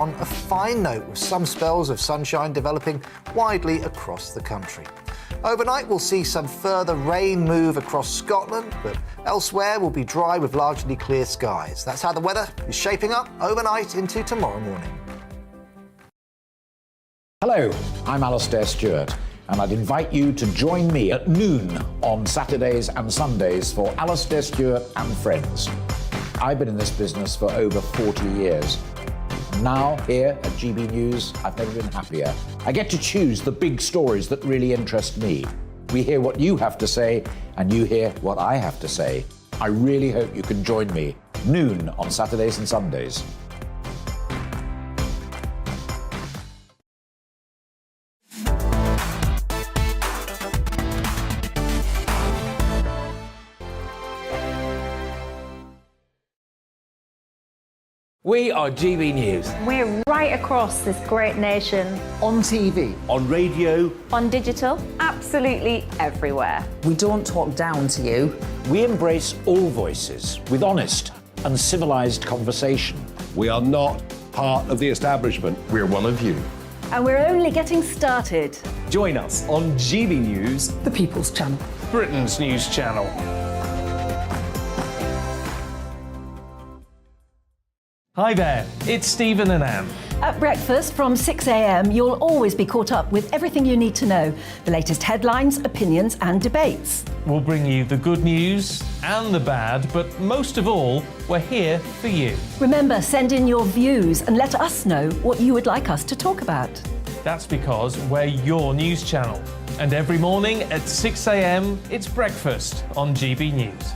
On a fine note, with some spells of sunshine developing widely across the country. Overnight, we'll see some further rain move across Scotland, but elsewhere will be dry with largely clear skies. That's how the weather is shaping up overnight into tomorrow morning. Hello, I'm Alistair Stewart, and I'd invite you to join me at noon on Saturdays and Sundays for Alistair Stewart and Friends. I've been in this business for over 40 years. Now, here at GB News, I've never been happier. I get to choose the big stories that really interest me. We hear what you have to say, and you hear what I have to say. I really hope you can join me, noon on Saturdays and Sundays. We are GB News. We're right across this great nation. On TV. On radio. On digital. Absolutely everywhere. We don't talk down to you. We embrace all voices with honest and civilised conversation. We are not part of the establishment. We're one of you. And we're only getting started. Join us on GB News, The People's Channel. Britain's news channel. Hi there, it's Stephen and Anne. At breakfast from 6 a.m, you'll always be caught up with everything you need to know, the latest headlines, opinions and debates. We'll bring you the good news and the bad, but most of all, we're here for you. Remember, send in your views and let us know what you would like us to talk about. That's because we're your news channel. And every morning at 6 a.m, it's breakfast on GB News.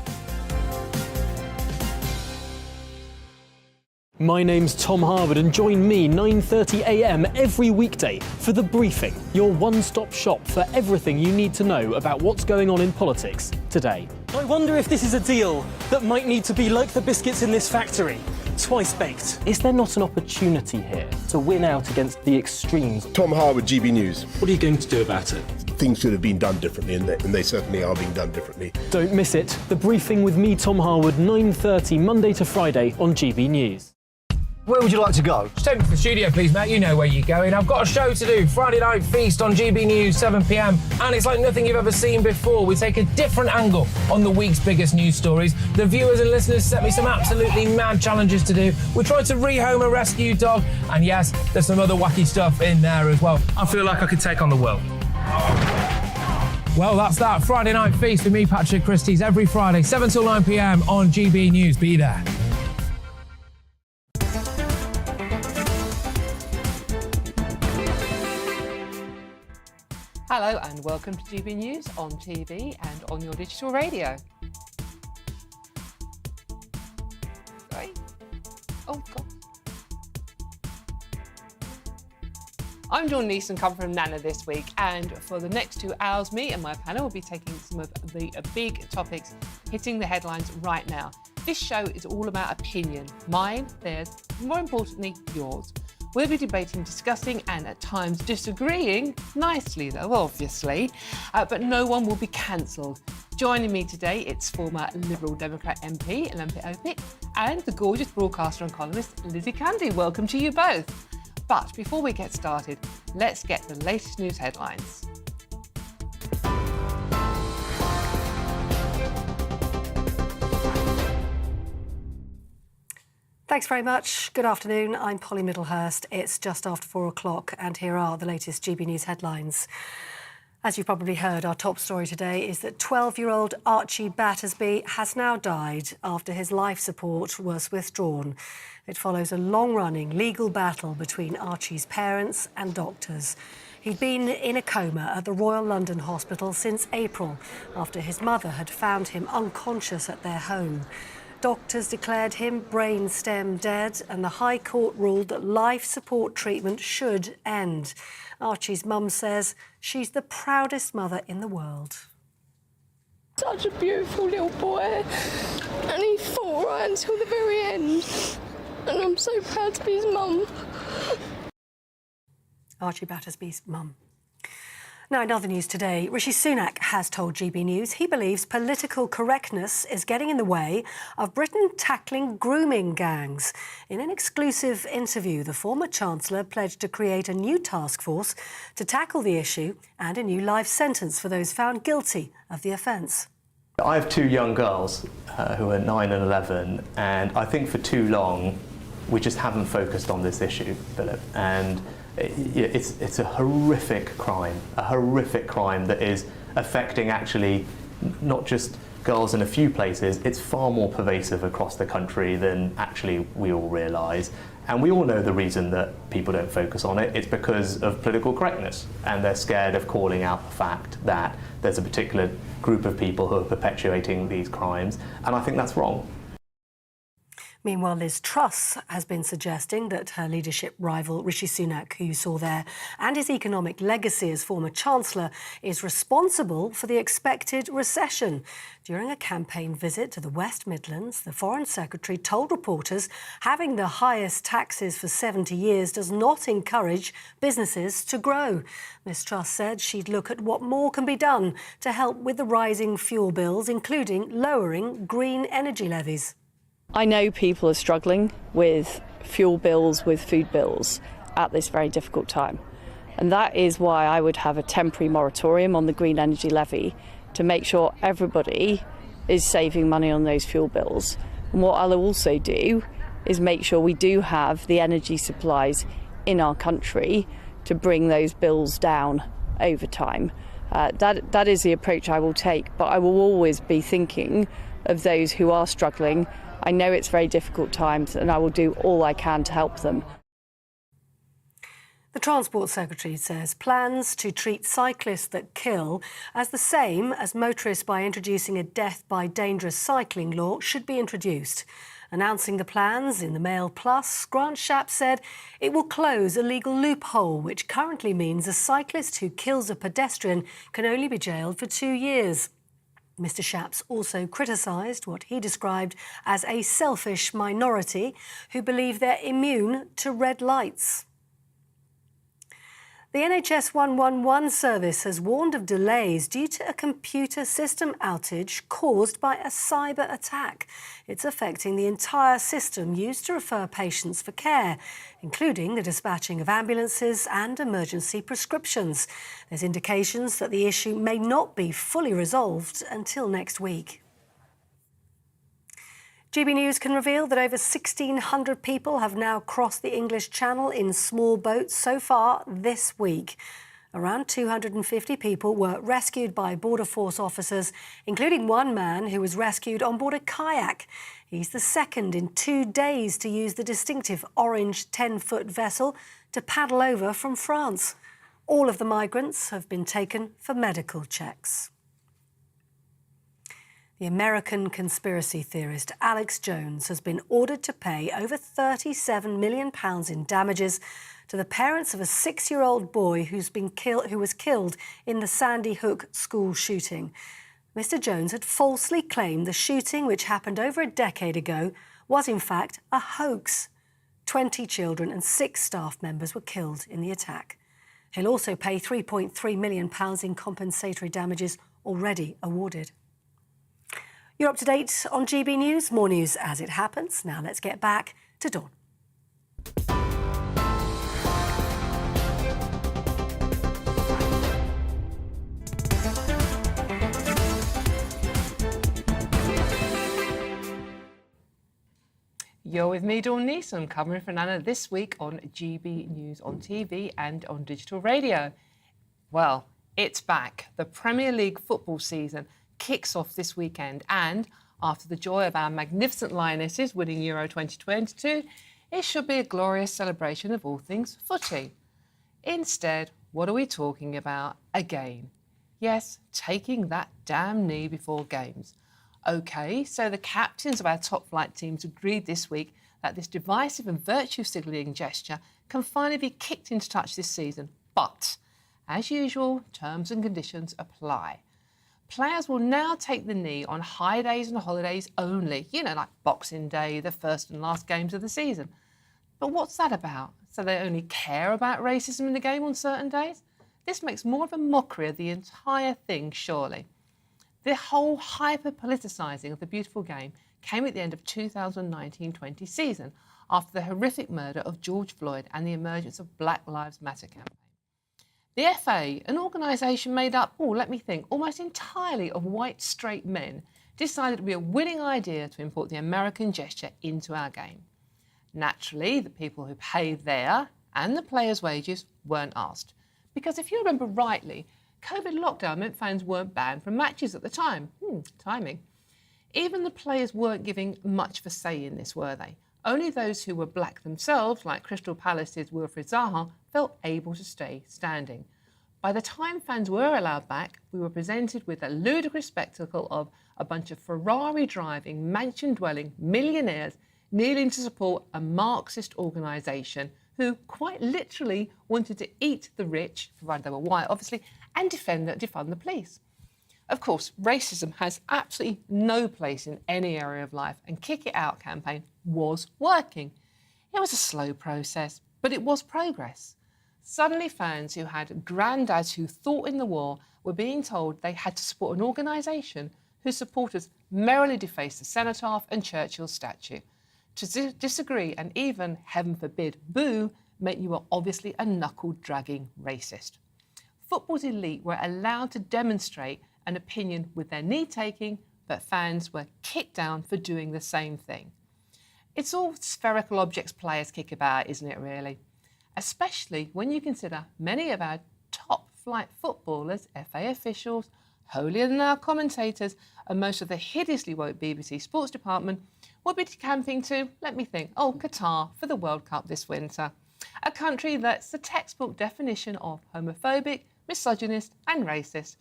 My name's Tom Harwood and join me 9:30 a.m. every weekday for The Briefing, your one-stop shop for everything you need to know about what's going on in politics today. I wonder if this is a deal that might need to be like the biscuits in this factory, twice baked. Is there not an opportunity here to win out against the extremes? Tom Harwood, GB News. What are you going to do about it? Things should have been done differently, and they certainly are being done differently. Don't miss it. The Briefing with me, Tom Harwood, 9:30 Monday to Friday on GB News. Where would you like to go? Just take me to the studio, please, Matt. You know where you're going. I've got a show to do. Friday Night Feast on GB News, 7 p.m. And it's like nothing you've ever seen before. We take a different angle on the week's biggest news stories. The viewers and listeners set me some absolutely mad challenges to do. We're trying to rehome a rescue dog. And yes, there's some other wacky stuff in there as well. I feel like I could take on the world. Well, that's that. Friday Night Feast with me, Patrick Christie's, every Friday, 7 till 9 p.m. on GB News. Be there. Hello and welcome to GB News on TV and on your digital radio. Sorry? Oh, God. I'm Dawn Neeson, come from Nana this week, and for the next 2 hours, me and my panel will be taking some of the big topics hitting the headlines right now. This show is all about opinion. Mine, theirs, and more importantly, yours. We'll be debating, discussing and at times disagreeing, nicely though, obviously, but no one will be cancelled. Joining me today, it's former Liberal Democrat MP Olympia Opic and the gorgeous broadcaster and columnist Lizzie Candy. Welcome to you both. But before we get started, let's get the latest news headlines. Thanks very much. Good afternoon. I'm Polly Middlehurst. It's just after 4 o'clock and here are the latest GB News headlines. As you've probably heard, our top story today is that 12-year-old Archie Battersby has now died after his life support was withdrawn. It follows a long-running legal battle between Archie's parents and doctors. He'd been in a coma at the Royal London Hospital since April after his mother had found him unconscious at their home. Doctors declared him brainstem dead and the High Court ruled that life support treatment should end. Archie's mum says she's the proudest mother in the world. Such a beautiful little boy, and he fought right until the very end, and I'm so proud to be his mum. Archie Battersby's mum. Now, in other news today, Rishi Sunak has told GB News he believes political correctness is getting in the way of Britain tackling grooming gangs. In an exclusive interview, the former Chancellor pledged to create a new task force to tackle the issue and a new life sentence for those found guilty of the offence. I have two young girls who are 9 and 11, and I think for too long we just haven't focused on this issue, Philip. And it's a horrific crime that is affecting actually not just girls in a few places. It's far more pervasive across the country than actually we all realise. And we all know the reason that people don't focus on it. It's because of political correctness, and they're scared of calling out the fact that there's a particular group of people who are perpetuating these crimes, and I think that's wrong. Meanwhile, Liz Truss has been suggesting that her leadership rival, Rishi Sunak, who you saw there, and his economic legacy as former Chancellor, is responsible for the expected recession. During a campaign visit to the West Midlands, the Foreign Secretary told reporters having the highest taxes for 70 years does not encourage businesses to grow. Ms Truss said she'd look at what more can be done to help with the rising fuel bills, including lowering green energy levies. I know people are struggling with fuel bills, with food bills at this very difficult time. And that is why I would have a temporary moratorium on the green energy levy to make sure everybody is saving money on those fuel bills. And what I'll also do is make sure we do have the energy supplies in our country to bring those bills down over time. That is the approach I will take, but I will always be thinking of those who are struggling. I know it's very difficult times, and I will do all I can to help them. The Transport Secretary says plans to treat cyclists that kill as the same as motorists by introducing a death by dangerous cycling law should be introduced. Announcing the plans in the Mail Plus, Grant Shapps said it will close a legal loophole which currently means a cyclist who kills a pedestrian can only be jailed for 2 years. Mr Shapps also criticised what he described as a selfish minority who believe they're immune to red lights. The NHS 111 service has warned of delays due to a computer system outage caused by a cyber attack. It's affecting the entire system used to refer patients for care, including the dispatching of ambulances and emergency prescriptions. There's indications that the issue may not be fully resolved until next week. GB News can reveal that over 1,600 people have now crossed the English Channel in small boats so far this week. Around 250 people were rescued by Border Force officers, including one man who was rescued on board a kayak. He's the second in 2 days to use the distinctive orange 10-foot vessel to paddle over from France. All of the migrants have been taken for medical checks. The American conspiracy theorist Alex Jones has been ordered to pay over £37 million in damages to the parents of a 6-year-old boy who was killed in the Sandy Hook school shooting. Mr Jones had falsely claimed the shooting, which happened over a decade ago, was in fact a hoax. 20 children and 6 staff members were killed in the attack. He'll also pay £3.3 million in compensatory damages already awarded. You're up to date on GB News. More news as it happens. Now let's get back to Dawn. You're with me, Dawn Neeson, covering for Nana this week on GB News on TV and on digital radio. Well, it's back. The Premier League football season kicks off this weekend, and after the joy of our magnificent Lionesses winning Euro 2022, it should be a glorious celebration of all things footy. Instead, what are we talking about again? Yes, taking that damn knee before games. OK, so the captains of our top flight teams agreed this week that this divisive and virtue-signalling gesture can finally be kicked into touch this season. But, as usual, terms and conditions apply. Players will now take the knee on high days and holidays only, like Boxing Day, the first and last games of the season. But what's that about? So they only care about racism in the game on certain days? This makes more of a mockery of the entire thing, surely. The whole hyper-politicising of the beautiful game came at the end of 2019-20 season after the horrific murder of George Floyd and the emergence of Black Lives Matter campaign. The FA, an organisation made up, almost entirely of white straight men, decided it would be a winning idea to import the American gesture into our game. Naturally, the people who pay their and the players' wages weren't asked. Because if you remember rightly, COVID lockdown meant fans weren't banned from matches at the time. Timing. Even the players weren't giving much of a say in this, were they? Only those who were black themselves, like Crystal Palace's Wilfried Zaha, felt able to stay standing. By the time fans were allowed back, we were presented with a ludicrous spectacle of a bunch of Ferrari-driving, mansion-dwelling millionaires kneeling to support a Marxist organisation who quite literally wanted to eat the rich, provided they were white, obviously, and defund the police. Of course, racism has absolutely no place in any area of life, and Kick It Out campaign was working. It was a slow process, but it was progress. Suddenly fans who had granddads who fought in the war were being told they had to support an organisation whose supporters merrily defaced the cenotaph and Churchill's statue. To disagree and even, heaven forbid, boo, meant you were obviously a knuckle-dragging racist. Football's elite were allowed to demonstrate an opinion with their knee-taking, but fans were kicked down for doing the same thing. It's all spherical objects players kick about, isn't it, really? Especially when you consider many of our top-flight footballers, FA officials, holier-than-thou commentators, and most of the hideously woke BBC Sports Department will be camping to, Qatar for the World Cup this winter. A country that's the textbook definition of homophobic, misogynist and racist.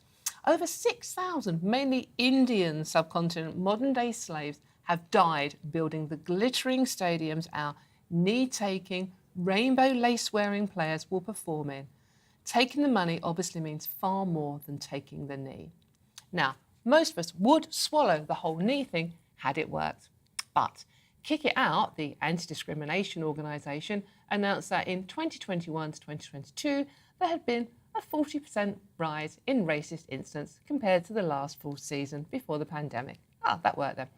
Over 6,000, mainly Indian subcontinent modern-day slaves have died building the glittering stadiums our knee-taking, rainbow lace-wearing players will perform in. Taking the money obviously means far more than taking the knee. Now, most of us would swallow the whole knee thing had it worked. But Kick It Out, the anti-discrimination organisation, announced that in 2021 to 2022, there had been a 40% rise in racist incidents compared to the last full season before the pandemic. That worked then.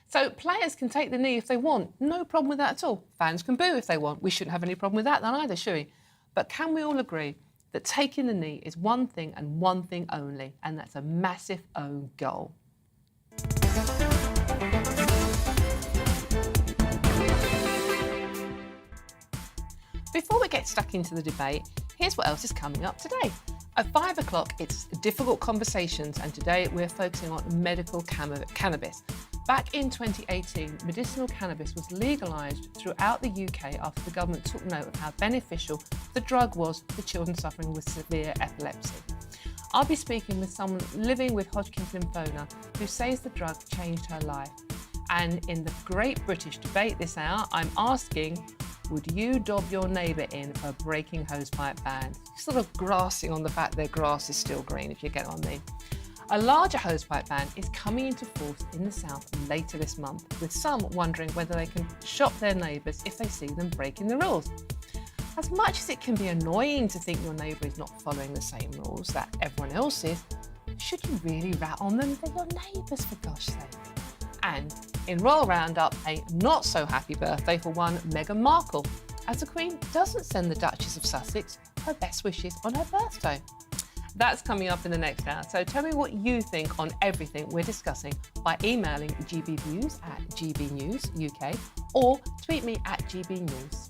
So players can take the knee if they want. No problem with that at all. Fans can boo if they want. We shouldn't have any problem with that then either, should we? But can we all agree that taking the knee is one thing and one thing only, and that's a massive own goal? Before we get stuck into the debate, here's what else is coming up today. At 5 o'clock, it's Difficult Conversations, and today we're focusing on medical cannabis. Back in 2018, medicinal cannabis was legalised throughout the UK after the government took note of how beneficial the drug was for children suffering with severe epilepsy. I'll be speaking with someone living with Hodgkin's lymphoma who says the drug changed her life. And in the Great British Debate this hour, I'm asking, would you dob your neighbour in for a breaking hosepipe ban? Sort of grassing on the fact their grass is still green, if you get on me. A larger hosepipe ban is coming into force in the south later this month, with some wondering whether they can shop their neighbours if they see them breaking the rules. As much as it can be annoying to think your neighbour is not following the same rules that everyone else is, should you really rat on them? They're your neighbours, for gosh sake. And in Royal Roundup, a not-so-happy birthday for one Meghan Markle, as the Queen doesn't send the Duchess of Sussex her best wishes on her birthday. That's coming up in the next hour, so tell me what you think on everything we're discussing by emailing GBViews at GBNews UK or tweet me at GBNews.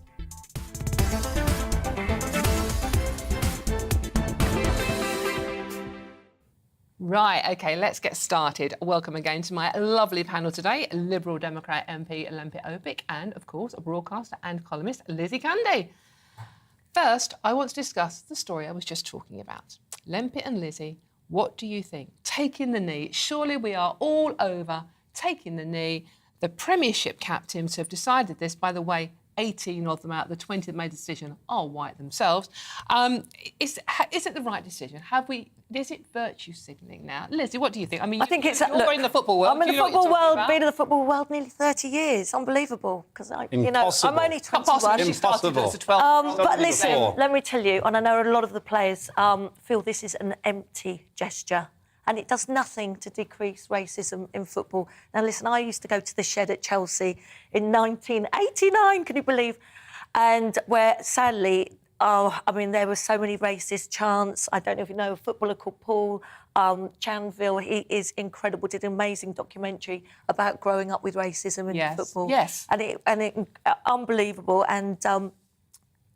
Right, OK, let's get started. Welcome again to my lovely panel today, Liberal Democrat MP Lempit Opik and, of course, a broadcaster and columnist, Lizzie Candy. First, I want to discuss the story I was just talking about. Lempit and Lizzie, what do you think? Taking the knee. Surely we are all over taking the knee. The Premiership captains have decided this. By the way, 18 of them out of the 20 that made the decision are white themselves. Is it the right decision? Is it virtue signalling now? Lizzie, what do you think? I mean, I think it's... You're in the football world. I'm in the football world, been in the football world nearly 30 years. Unbelievable. Because, I'm only 21. Impossible. But listen, let me tell you, and I know a lot of the players feel this is an empty gesture. And it does nothing to decrease racism in football. Now, listen, I used to go to the Shed at Chelsea in 1989, can you believe? And where, sadly, there were so many racist chants. I don't know if you know a footballer called Paul Chanville. He is incredible, did an amazing documentary about growing up with racism in football. Yes. And it unbelievable. And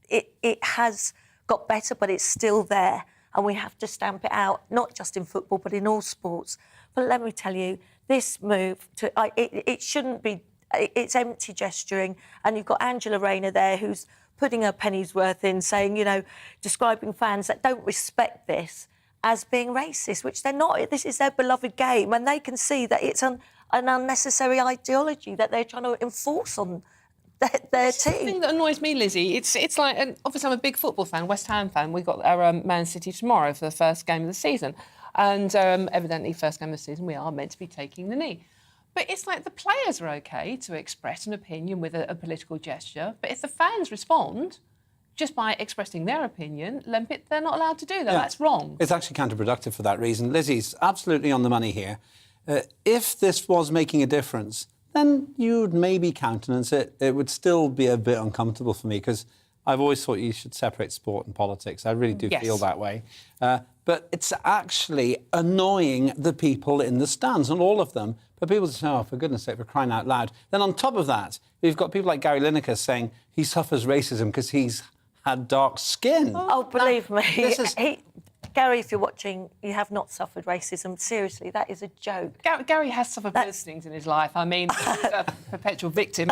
it has got better, but it's still there. And we have to stamp it out, not just in football, but in all sports. But let me tell you, this move, it shouldn't be... It's empty gesturing. And you've got Angela Rayner there, who's putting her penny's worth in, saying, describing fans that don't respect this as being racist, which they're not. This is their beloved game, and they can see that it's an unnecessary ideology that they're trying to enforce on their team. The thing that annoys me, Lizzie, it's like, and obviously I'm a big football fan, West Ham fan. We've got our Man City tomorrow for the first game of the season. And evidently, first game of the season, we are meant to be taking the knee. But it's like the players are OK to express an opinion with a political gesture. But if the fans respond just by expressing their opinion, they're not allowed to do that. Yeah. That's wrong. It's actually counterproductive for that reason. Lizzie's absolutely on the money here. If this was making a difference, then you'd maybe countenance it. It would still be a bit uncomfortable for me because I've always thought you should separate sport and politics. I really do feel that way. But it's actually annoying the people in the stands, not all of them. But people say, oh, for goodness sake, we're crying out loud. Then on top of that, we've got people like Gary Lineker saying he suffers racism because he's had dark skin. Oh, believe me. Gary, if you're watching, you have not suffered racism. Seriously, that is a joke. Gary has suffered worse things in his life. I mean, he's a perpetual victim,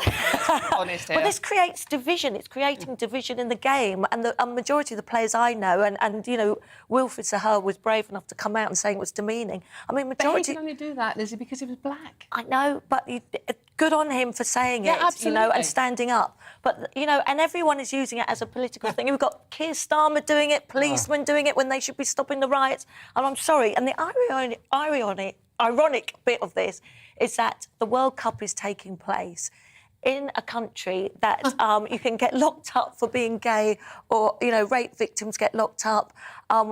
honest here. Well, this creates division. It's creating division in the game. And the majority of the players I know, and Wilfred Zaha was brave enough to come out and saying it was demeaning. I mean, majority... But he can only do that, Lizzie, because he was black. I know, but good on him for saying it, absolutely. And standing up. But, and everyone is using it as a political thing. We've got Keir Starmer doing it, policemen doing it when they should be stopping the riots. And I'm sorry. And the ironic bit of this is that the World Cup is taking place in a country that you can get locked up for being gay or, rape victims get locked up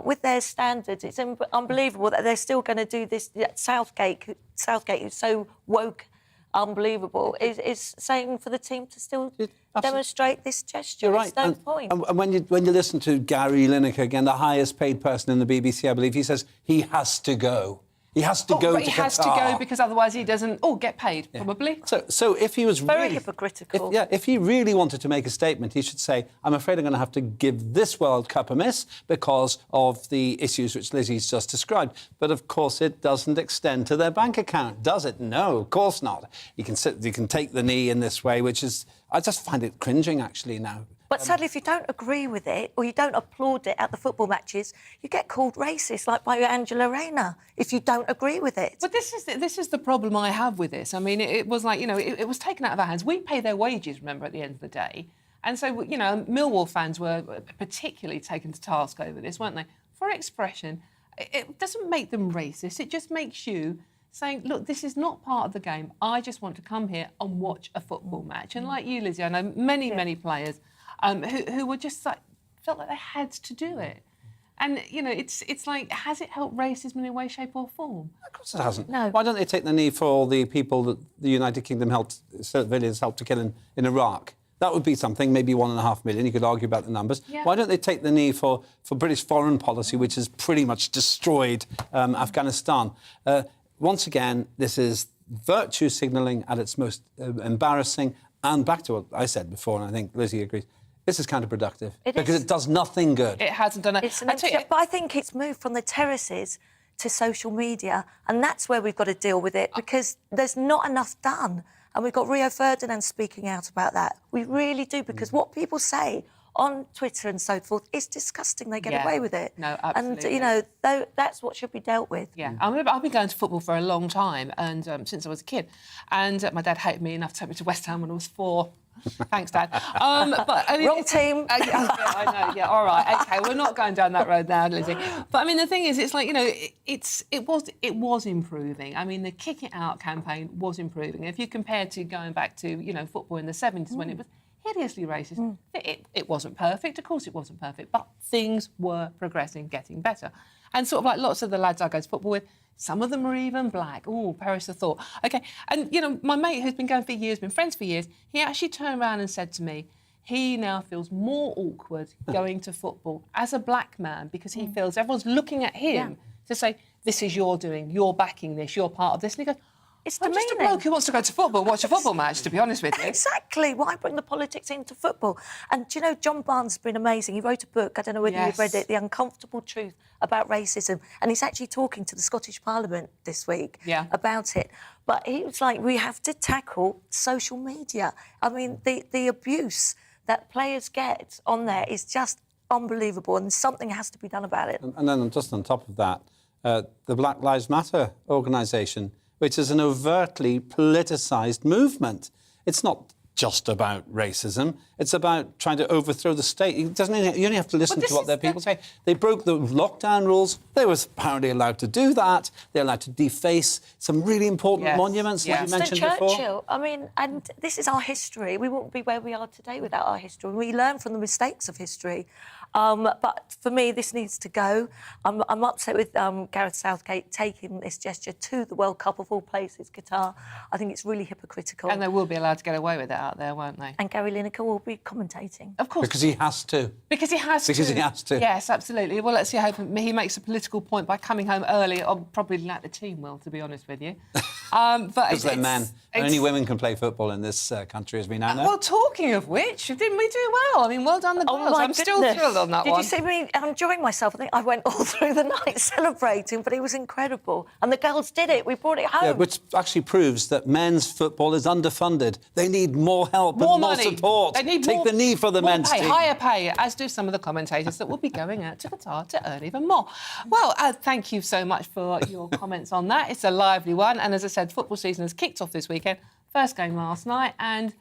with their standards. It's unbelievable that they're still going to do this. Southgate, who's so woke, unbelievable, is saying for the team to still demonstrate this gesture. You're right. There's no point. And when you listen to Gary Lineker, again, the highest paid person in the BBC, I believe, he says he has to go. He has to go to Qatar. He has to go because otherwise he doesn't get paid, probably. So if he was very hypocritical. If he really wanted to make a statement, he should say, I'm afraid I'm going to have to give this World Cup a miss because of the issues which Lizzie's just described. But, of course, it doesn't extend to their bank account, does it? No, of course not. You can take the knee in this way, which is... I just find it cringing, actually, now. But sadly, if you don't agree with it or you don't applaud it at the football matches, you get called racist, like by Angela Rayner, if you don't agree with it. But this is the problem I have with this. I mean, it was like, it was taken out of our hands. We pay their wages, remember, at the end of the day. And so, Millwall fans were particularly taken to task over this, weren't they? For expression, it doesn't make them racist. It just makes you saying, look, this is not part of the game. I just want to come here and watch a football match. And like you, Lizzie, I know many players who were just like, felt like they had to do it. And, it's like, has it helped racism in any way, shape or form? Of course it hasn't. No. Why don't they take the knee for all the people that the United Kingdom civilians helped to kill in Iraq? That would be something, maybe 1.5 million. You could argue about the numbers. Yeah. Why don't they take the knee for British foreign policy, which has pretty much destroyed Afghanistan? Once again, this is virtue signalling at its most embarrassing. And back to what I said before, and I think Lizzie agrees, this is counterproductive because it does nothing good. It hasn't done it. But I think it's moved from the terraces to social media, and that's where we've got to deal with it because there's not enough done. And we've got Rio Ferdinand speaking out about that. We really do, because what people say on Twitter and so forth is disgusting. They get away with it. No, absolutely. And, that's what should be dealt with. Yeah. I've been going to football for a long time, and since I was a kid. And my dad hated me enough to take me to West Ham when I was 4. Thanks, Dad. But I mean, Wrong team. I know. Yeah. All right. Okay. We're not going down that road now, Lizzie. But I mean, the thing is, it's like, you know, it was improving. I mean, the Kick It Out campaign was improving. If you compare to going back to, you know, football in the 70s when it was hideously racist, it wasn't perfect. Of course, it wasn't perfect, but things were progressing, getting better. And sort of like lots of the lads I go to football with, some of them are even black. Oh, perish the thought. OK, and, you know, my mate who's been going for years, been friends for years, he actually turned around and said to me, he now feels more awkward going to football as a black man because he feels everyone's looking at him to say, this is your doing, you're backing this, you're part of this. And he goes, it's I'm just a bloke who wants to go to football, watch a football match, to be honest with you. Exactly. Why bring the politics into football? And, do you know, John Barnes has been amazing. He wrote a book, I don't know whether you've read it, The Uncomfortable Truth About Racism. And he's actually talking to the Scottish Parliament this week about it. But he was like, we have to tackle social media. I mean, the abuse that players get on there is just unbelievable, and something has to be done about it. And then just on top of that, the Black Lives Matter organisation, which is an overtly politicised movement. It's not just about racism. It's about trying to overthrow the state. You only have to listen to what their people say. They broke the lockdown rules. They were apparently allowed to do that. They're allowed to deface some really important monuments, like you mentioned before. Churchill, I mean, and this is our history. We wouldn't be where we are today without our history. We learn from the mistakes of history. But for me, this needs to go. I'm upset with Gareth Southgate taking this gesture to the World Cup of all places, Qatar. I think it's really hypocritical. And they will be allowed to get away with it out there, won't they? And Gary Lineker will be commentating. Of course. Because he has to. Because he has to. Yes, absolutely. Well, let's see how he makes a political point by coming home early. I'll probably like the team will, to be honest with you. Because they're men. Only women can play football in this country, as we now know. Well, talking of which, didn't we do well? I mean, well done the girls. I'm still thrilled on that one. Did you see me? I'm enjoying myself. I think I went all through the night celebrating, but it was incredible. And the girls did it. We brought it home. Yeah, which actually proves that men's football is underfunded. They need more help and more support. They need Take the knee for the men's team. Higher pay, as do some of the commentators that will be going out to Qatar to earn even more. Well, thank you so much for your comments on that. It's a lively one. And as I said, football season has kicked off this weekend. First game last night and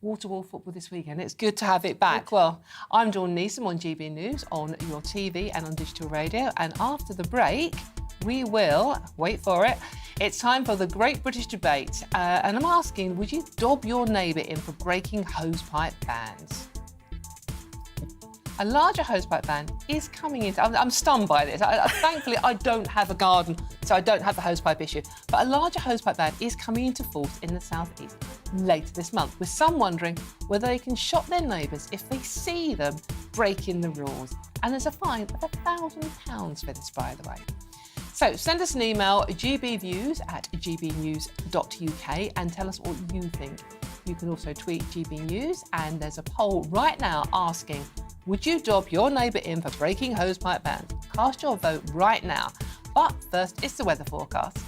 waterwall football this weekend. It's good to have it back. Well, I'm Dawn Neeson on GBNews, on your TV and on digital radio. And after the break, we will, wait for it, it's time for the Great British Debate. And I'm asking, would you dob your neighbour in for breaking hosepipe bans? A larger hosepipe ban is coming into... I'm stunned by this. Thankfully, I don't have a garden, so I don't have the hosepipe issue. But a larger hosepipe ban is coming into force in the South East later this month, with some wondering whether they can shop their neighbours if they see them breaking the rules. And there's a fine of £1,000 for this, by the way. So send us an email, gbviews@gbnews.uk, and tell us what you think. You can also tweet GB News, and there's a poll right now asking, would you dob your neighbour in for breaking hosepipe bans? Cast your vote right now. But first, it's the weather forecast.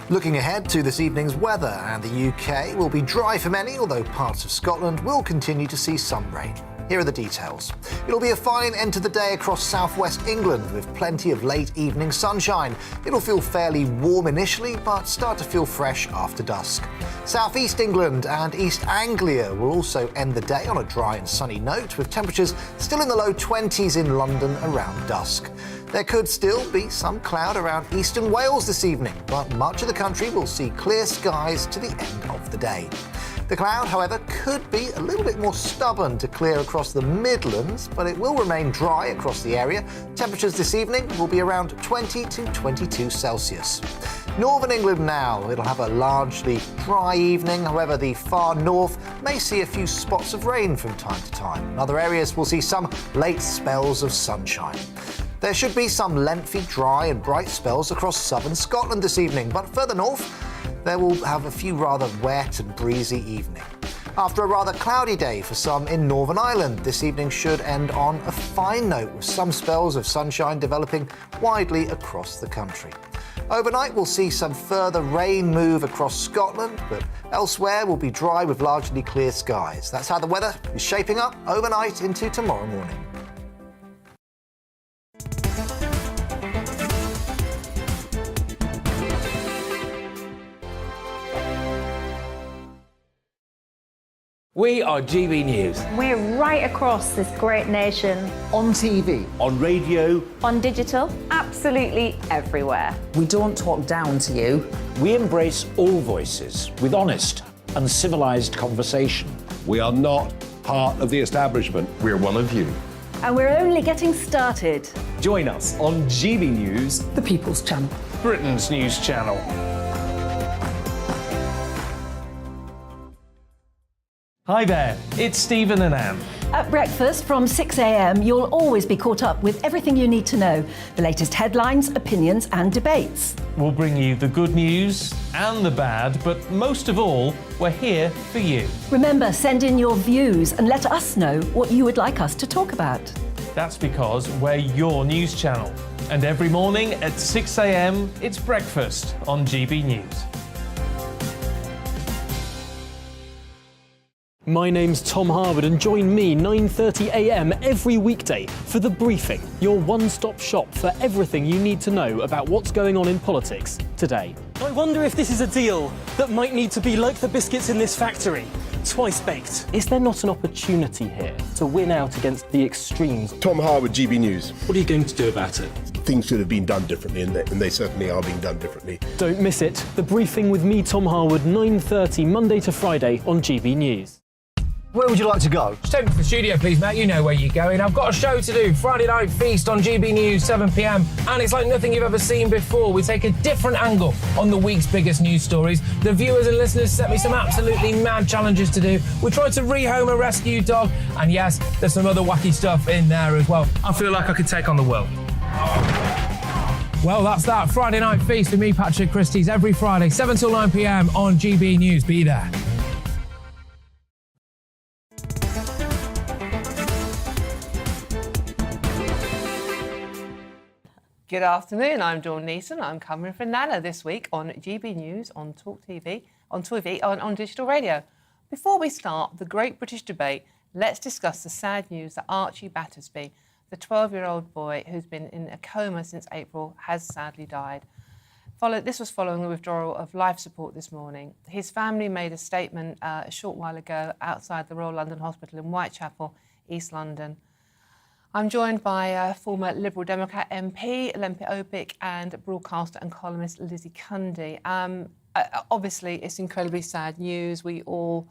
Looking ahead to this evening's weather, and the UK will be dry for many, although parts of Scotland will continue to see some rain. Here are the details. It'll be a fine end to the day across southwest England with plenty of late evening sunshine. It'll feel fairly warm initially, but start to feel fresh after dusk. Southeast England and East Anglia will also end the day on a dry and sunny note, with temperatures still in the low 20s in London around dusk. There could still be some cloud around eastern Wales this evening, but much of the country will see clear skies to the end of the day. The cloud, however, could be a little bit more stubborn to clear across the Midlands, but it will remain dry across the area. Temperatures this evening will be around 20 to 22 Celsius. Northern England now, it'll have a largely dry evening. However, the far north may see a few spots of rain from time to time. In other areas will see some late spells of sunshine. There should be some lengthy, dry and bright spells across southern Scotland this evening, but further north, there will have a few rather wet and breezy evening. After a rather cloudy day for some in Northern Ireland, this evening should end on a fine note, with some spells of sunshine developing widely across the country. Overnight, we'll see some further rain move across Scotland, but elsewhere will be dry with largely clear skies. That's how the weather is shaping up overnight into tomorrow morning. We are GB News. We're right across this great nation. On TV. On radio. On digital. Absolutely everywhere. We don't talk down to you. We embrace all voices with honest and civilised conversation. We are not part of the establishment. We're one of you. And we're only getting started. Join us on GB News, The People's Channel. Britain's news channel. Hi there, it's Stephen and Anne. At breakfast from 6 a.m, you'll always be caught up with everything you need to know, the latest headlines, opinions and debates. We'll bring you the good news and the bad, but most of all, we're here for you. Remember, send in your views and let us know what you would like us to talk about. That's because we're your news channel. And every morning at 6 a.m, it's breakfast on GB News. My name's Tom Harwood and join me 9:30 a.m. every weekday for The Briefing, your one-stop shop for everything you need to know about what's going on in politics today. I wonder if this is a deal that might need to be like the biscuits in this factory, twice baked. Is there not an opportunity here to win out against the extremes? Tom Harwood, GB News. What are you going to do about it? Things should have been done differently, and they certainly are being done differently. Don't miss it. The Briefing with me, Tom Harwood, 9:30 Monday to Friday on GB News. Where would you like to go? Just take me to the studio, please, mate. You know where you're going. I've got a show to do. Friday Night Feast on GB News, 7 p.m. And it's like nothing you've ever seen before. We take a different angle on the week's biggest news stories. The viewers and listeners set me some absolutely mad challenges to do. We tried to rehome a rescue dog. And yes, there's some other wacky stuff in there as well. I feel like I could take on the world. Well, that's that. Friday Night Feast with me, Patrick Christie's, every Friday, 7 till 9 p.m. on GB News. Be there. Good afternoon, I'm Dawn Neeson. I'm covering for Nana this week on GB News, on Talk TV, on digital radio. Before we start the Great British Debate, let's discuss the sad news that Archie Battersby, the 12-year-old boy who's been in a coma since April, has sadly died. This was following the withdrawal of life support this morning. His family made a statement a short while ago outside the Royal London Hospital in Whitechapel, East London. I'm joined by former Liberal Democrat MP, Lempi Opik, and broadcaster and columnist Lizzie Cundy. Obviously, it's incredibly sad news. We all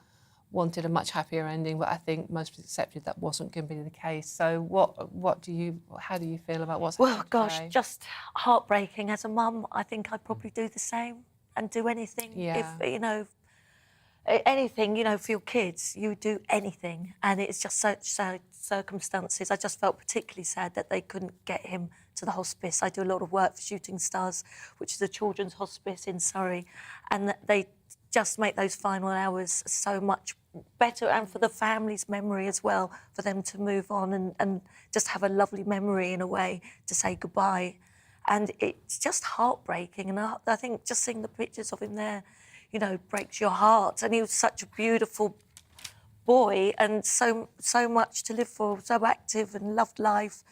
wanted a much happier ending, but I think most of us accepted that wasn't going to be the case. So how do you feel about what's happened today? Just heartbreaking. As a mum, I think I'd probably do the same and do anything. Yeah. If, anything, for your kids, you do anything. And it's just such sad circumstances. I just felt particularly sad that they couldn't get him to the hospice. I do a lot of work for Shooting Stars, which is a children's hospice in Surrey, and that they just make those final hours so much better, and for the family's memory as well, for them to move on and just have a lovely memory in a way to say goodbye. And it's just heartbreaking. And I think just seeing the pictures of him there, breaks your heart. And he was such a beautiful boy and so much to live for, so active and loved life.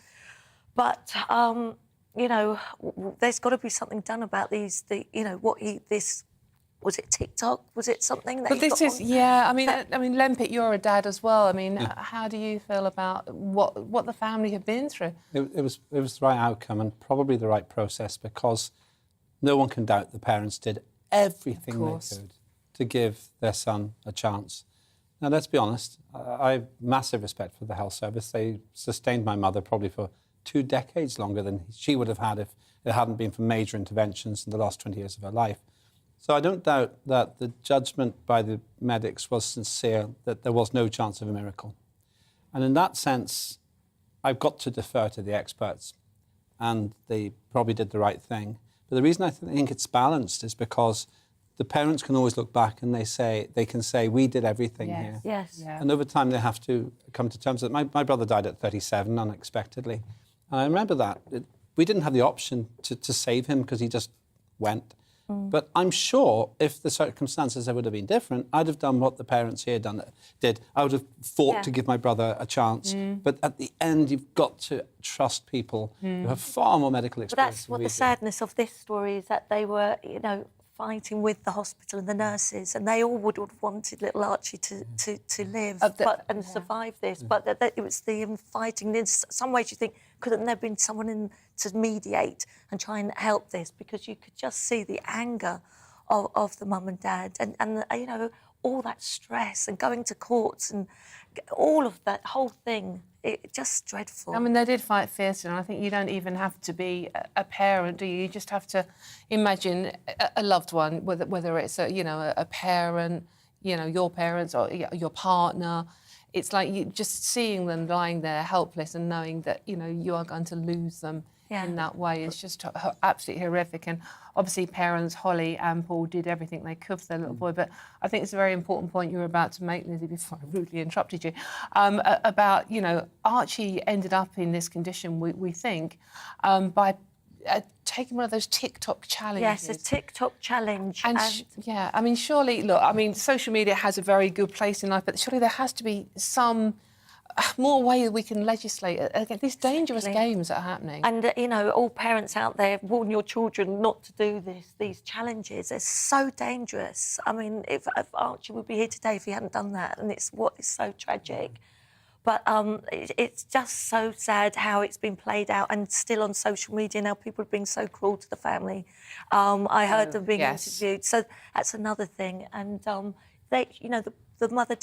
But, there's got to be something done about was it TikTok? Was it something that But this is, I mean, Lempit, you're a dad as well. I mean, how do you feel about what the family have been through? It was the right outcome and probably the right process, because no one can doubt the parents did everything they could to give their son a chance. Now, let's be honest, I have massive respect for the health service. They sustained my mother probably for 2 decades longer than she would have had if it hadn't been for major interventions in the last 20 years of her life. So I don't doubt that the judgment by the medics was sincere, that there was no chance of a miracle. And in that sense, I've got to defer to the experts, and they probably did the right thing. But the reason I think it's balanced is because the parents can always look back and they can say, we did everything here. Yes. Yeah. And over time, they have to come to terms with it. My brother died at 37 unexpectedly. And I remember that. We didn't have the option to save him because he just went. But I'm sure if the circumstances would have been different, I'd have done what the parents here did. I would have fought to give my brother a chance. But at the end, you've got to trust people who have far more medical experience. But that's what the sadness of this story is, that they were, fighting with the hospital and the nurses, and they all would have wanted little Archie to live and survive this. But it was the fighting. In some ways, you think, couldn't there have been someone in to mediate and try and help this? Because you could just see the anger of the mum and dad, and you know, all that stress and going to courts and all of that whole thing. It's just dreadful. I mean, they did fight fiercely, and I think you don't even have to be a parent, do you? You just have to imagine a loved one, whether it's a parent, your parents or your partner. It's like you just seeing them lying there helpless and knowing that you are going to lose them in that way. It's just absolutely horrific. And obviously, parents Holly and Paul did everything they could for their little boy. But I think it's a very important point you were about to make, Lizzie, before I rudely interrupted you, about Archie ended up in this condition. We think by taking one of those TikTok challenges. Yes, a TikTok challenge. And I mean, surely, look, I mean, social media has a very good place in life, but surely there has to be some more way we can legislate against these dangerous games that are happening. And, all parents out there, warn your children not to do these challenges. They're so dangerous. I mean, if Archie would be here today if he hadn't done that, and it's what is so tragic. But it's just so sad how it's been played out, and still on social media now, people are being so cruel to the family. I heard them being interviewed, so that's another thing. And they, the mother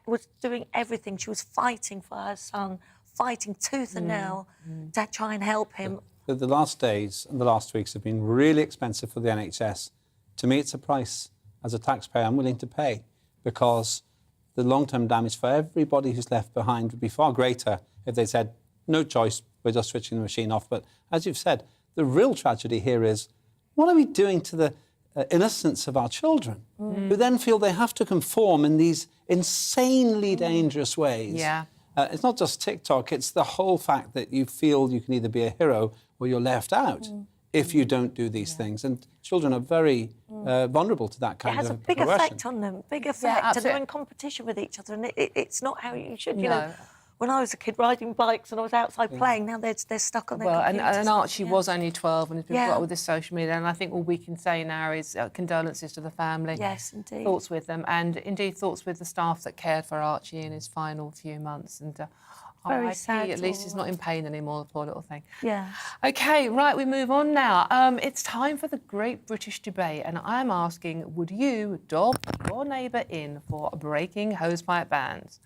was doing everything. She was fighting for her son, fighting tooth and nail to try and help him. The last days and the last weeks have been really expensive for the NHS. To me, it's a price, as a taxpayer, I'm willing to pay, because the long-term damage for everybody who's left behind would be far greater if they said, no choice, we're just switching the machine off. But as you've said, the real tragedy here is, what are we doing to the innocence of our children, who then feel they have to conform in these insanely dangerous ways? Yeah. It's not just TikTok, it's the whole fact that you feel you can either be a hero or you're left out if you don't do these things. And children are very vulnerable to that kind of progression. It has a big effect on them, big effect. And they're in competition with each other, and it's not how you should, When I was a kid riding bikes and I was outside playing, now they're stuck on their computers. And Archie was only 12 and has been brought up with this social media, and I think all we can say now is condolences to the family. Yes, indeed. Thoughts with them, and indeed thoughts with the staff that cared for Archie in his final few months. And very sad. At least he's not in pain anymore, the poor little thing. Yeah. OK, right, we move on now. It's time for the Great British Debate, and I'm asking, would you dob your neighbour in for breaking hosepipe bans?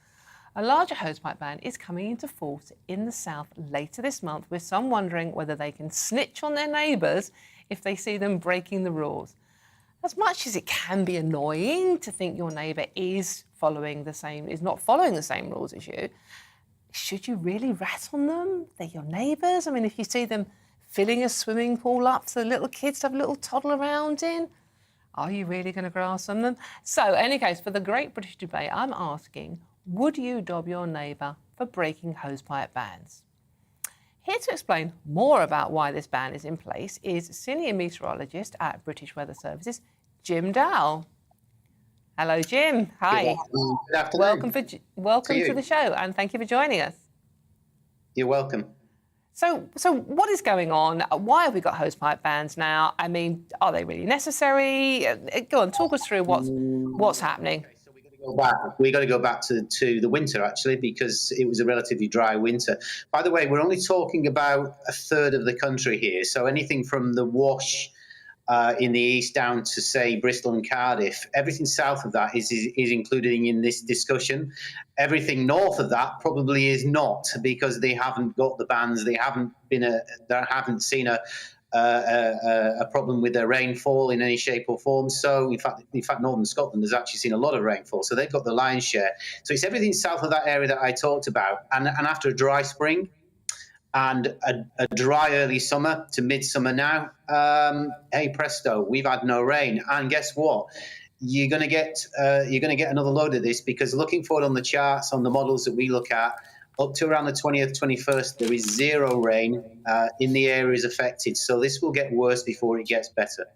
A larger hosepipe ban is coming into force in the south later this month, with some wondering whether they can snitch on their neighbours if they see them breaking the rules. As much as it can be annoying to think your neighbour is not following the same rules as you, should you really rat on them? They're your neighbours. I mean, if you see them filling a swimming pool up for the little kids to have a little toddle around in, are you really going to grass on them? So, in any case, for the Great British Debate, I'm asking, would you dob your neighbour for breaking hosepipe bans? Here to explain more about why this ban is in place is senior meteorologist at British Weather Services, Jim Dowell. Hello, Jim. Hi. Good afternoon. Welcome to the show, and thank you for joining us. You're welcome. So what is going on? Why have we got hosepipe bans now? I mean, are they really necessary? Go on, talk us through what's happening. We got to go back to the winter, actually, because it was a relatively dry winter. By the way, we're only talking about a third of the country here. So anything from the Wash in the east down to, say, Bristol and Cardiff, everything south of that is included in this discussion. Everything north of that probably is not, because they haven't got the bans. They haven't seen a problem with their rainfall in any shape or form. So, in fact, northern Scotland has actually seen a lot of rainfall. So they've got the lion's share. So it's everything south of that area that I talked about. And after a dry spring and a dry early summer to midsummer now, hey presto, we've had no rain. And guess what? You're going to get another load of this, because looking forward on the charts, on the models that we look at, up to around the 20th, 21st, there is zero rain in the areas affected. So this will get worse before it gets better.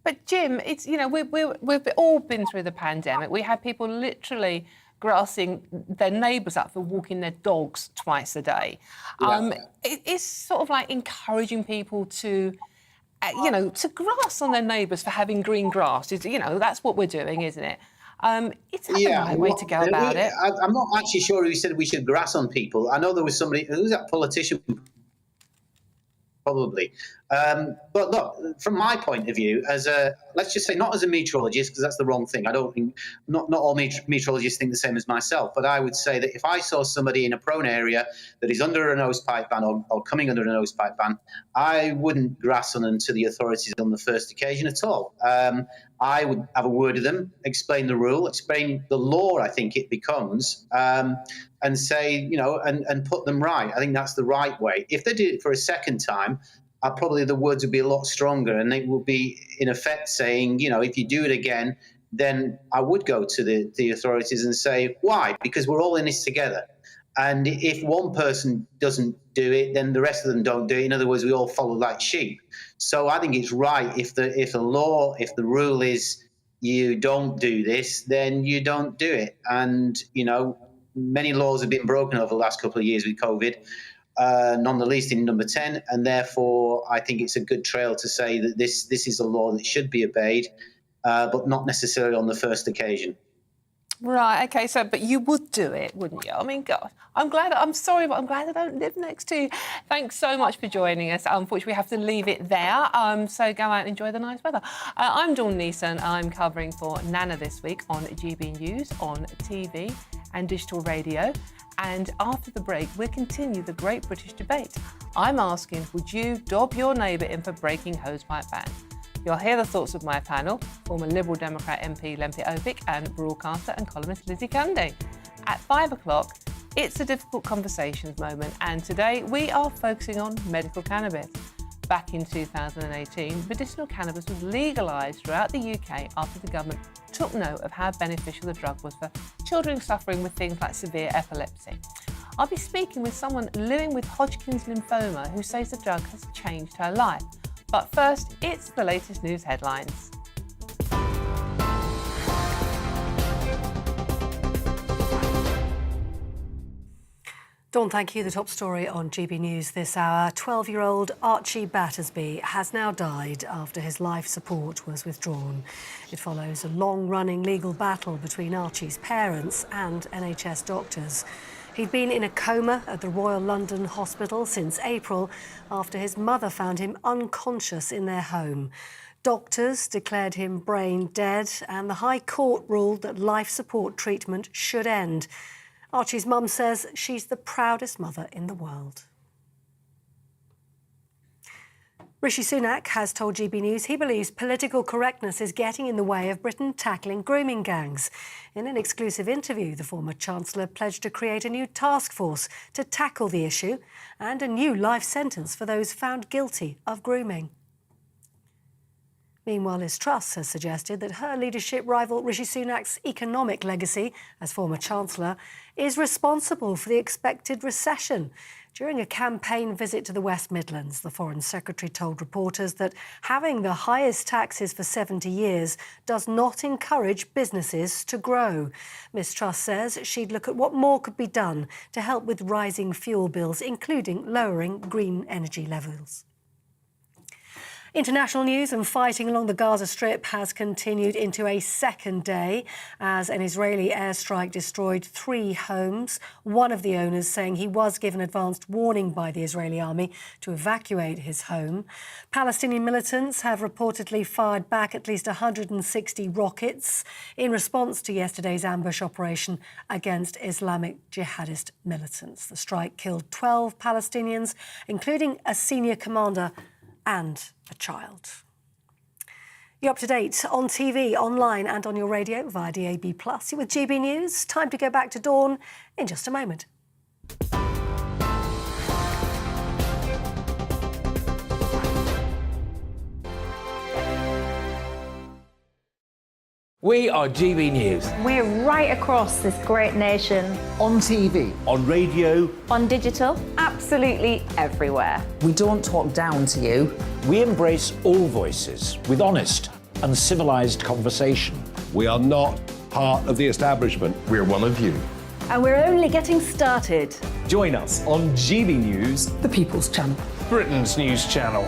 But Jim, it's we've all been through the pandemic. We had people literally grassing their neighbours up for walking their dogs twice a day. Yeah. It's sort of like encouraging people to to grass on their neighbours for having green grass. That's what we're doing, isn't it? Is that the right way to go about it? I'm not actually sure who said we should grass on people. I know there was somebody, who's that politician? Probably. But look, from my point of view, let's just say not as a meteorologist, because that's the wrong thing. I don't think, not all meteorologists think the same as myself, but I would say that if I saw somebody in a prone area that is under a nosepipe ban or coming under a nosepipe ban, I wouldn't grass on them to the authorities on the first occasion at all. I would have a word with them, explain the rule, explain the law, I think it becomes, and say, and put them right. I think that's the right way. If they did it for a second time, probably the words would be a lot stronger, and they would be, in effect, saying, if you do it again, then I would go to the authorities and say, why? Because we're all in this together. And if one person doesn't do it, then the rest of them don't do it. In other words, we all follow like sheep. So I think it's right if the rule is you don't do this, then you don't do it. And, many laws have been broken over the last couple of years with COVID, none the least in number 10. And therefore, I think it's a good trail to say that this is a law that should be obeyed, but not necessarily on the first occasion. Right, OK, but you would do it, wouldn't you? I mean, God, I'm sorry, but I'm glad I don't live next to you. Thanks so much for joining us. Unfortunately, we have to leave it there, so go out and enjoy the nice weather. I'm Dawn Neeson. I'm covering for Nana this week on GBNews, on TV and digital radio. And after the break, we'll continue the Great British Debate. I'm asking, would you dob your neighbour in for breaking hosepipe ban? You'll hear the thoughts of my panel, former Liberal Democrat MP Lempi Opik and broadcaster and columnist Lizzie Cundy. At 5 o'clock, it's a difficult conversations moment, and today we are focusing on medical cannabis. Back in 2018, medicinal cannabis was legalised throughout the UK after the government took note of how beneficial the drug was for children suffering with things like severe epilepsy. I'll be speaking with someone living with Hodgkin's lymphoma who says the drug has changed her life. But first, it's the latest news headlines. Dawn, thank you. The top story on GB News this hour. 12-year-old Archie Battersby has now died after his life support was withdrawn. It follows a long-running legal battle between Archie's parents and NHS doctors. He'd been in a coma at the Royal London Hospital since April after his mother found him unconscious in their home. Doctors declared him brain dead, and the High Court ruled that life support treatment should end. Archie's mum says she's the proudest mother in the world. Rishi Sunak has told GB News he believes political correctness is getting in the way of Britain tackling grooming gangs. In an exclusive interview, the former Chancellor pledged to create a new task force to tackle the issue and a new life sentence for those found guilty of grooming. Meanwhile, Liz Truss has suggested that her leadership rival Rishi Sunak's economic legacy as former Chancellor is responsible for the expected recession. During a campaign visit to the West Midlands, the Foreign Secretary told reporters that having the highest taxes for 70 years does not encourage businesses to grow. Ms Truss says she'd look at what more could be done to help with rising fuel bills, including lowering green energy levels. International news, and fighting along the Gaza Strip has continued into a second day as an Israeli airstrike destroyed 3 homes. One of the owners saying he was given advanced warning by the Israeli army to evacuate his home. Palestinian militants have reportedly fired back at least 160 rockets in response to yesterday's ambush operation against Islamic jihadist militants. The strike killed 12 Palestinians, including a senior commander and a child. You're up to date on TV, online and on your radio via DAB+. You're with GB News. Time to go back to Dawn in just a moment. We are GB News. We're right across this great nation. On TV. On radio. On digital. Absolutely everywhere. We don't talk down to you. We embrace all voices with honest and civilised conversation. We are not part of the establishment. We're one of you. And we're only getting started. Join us on GB News, the People's Channel. Britain's news channel.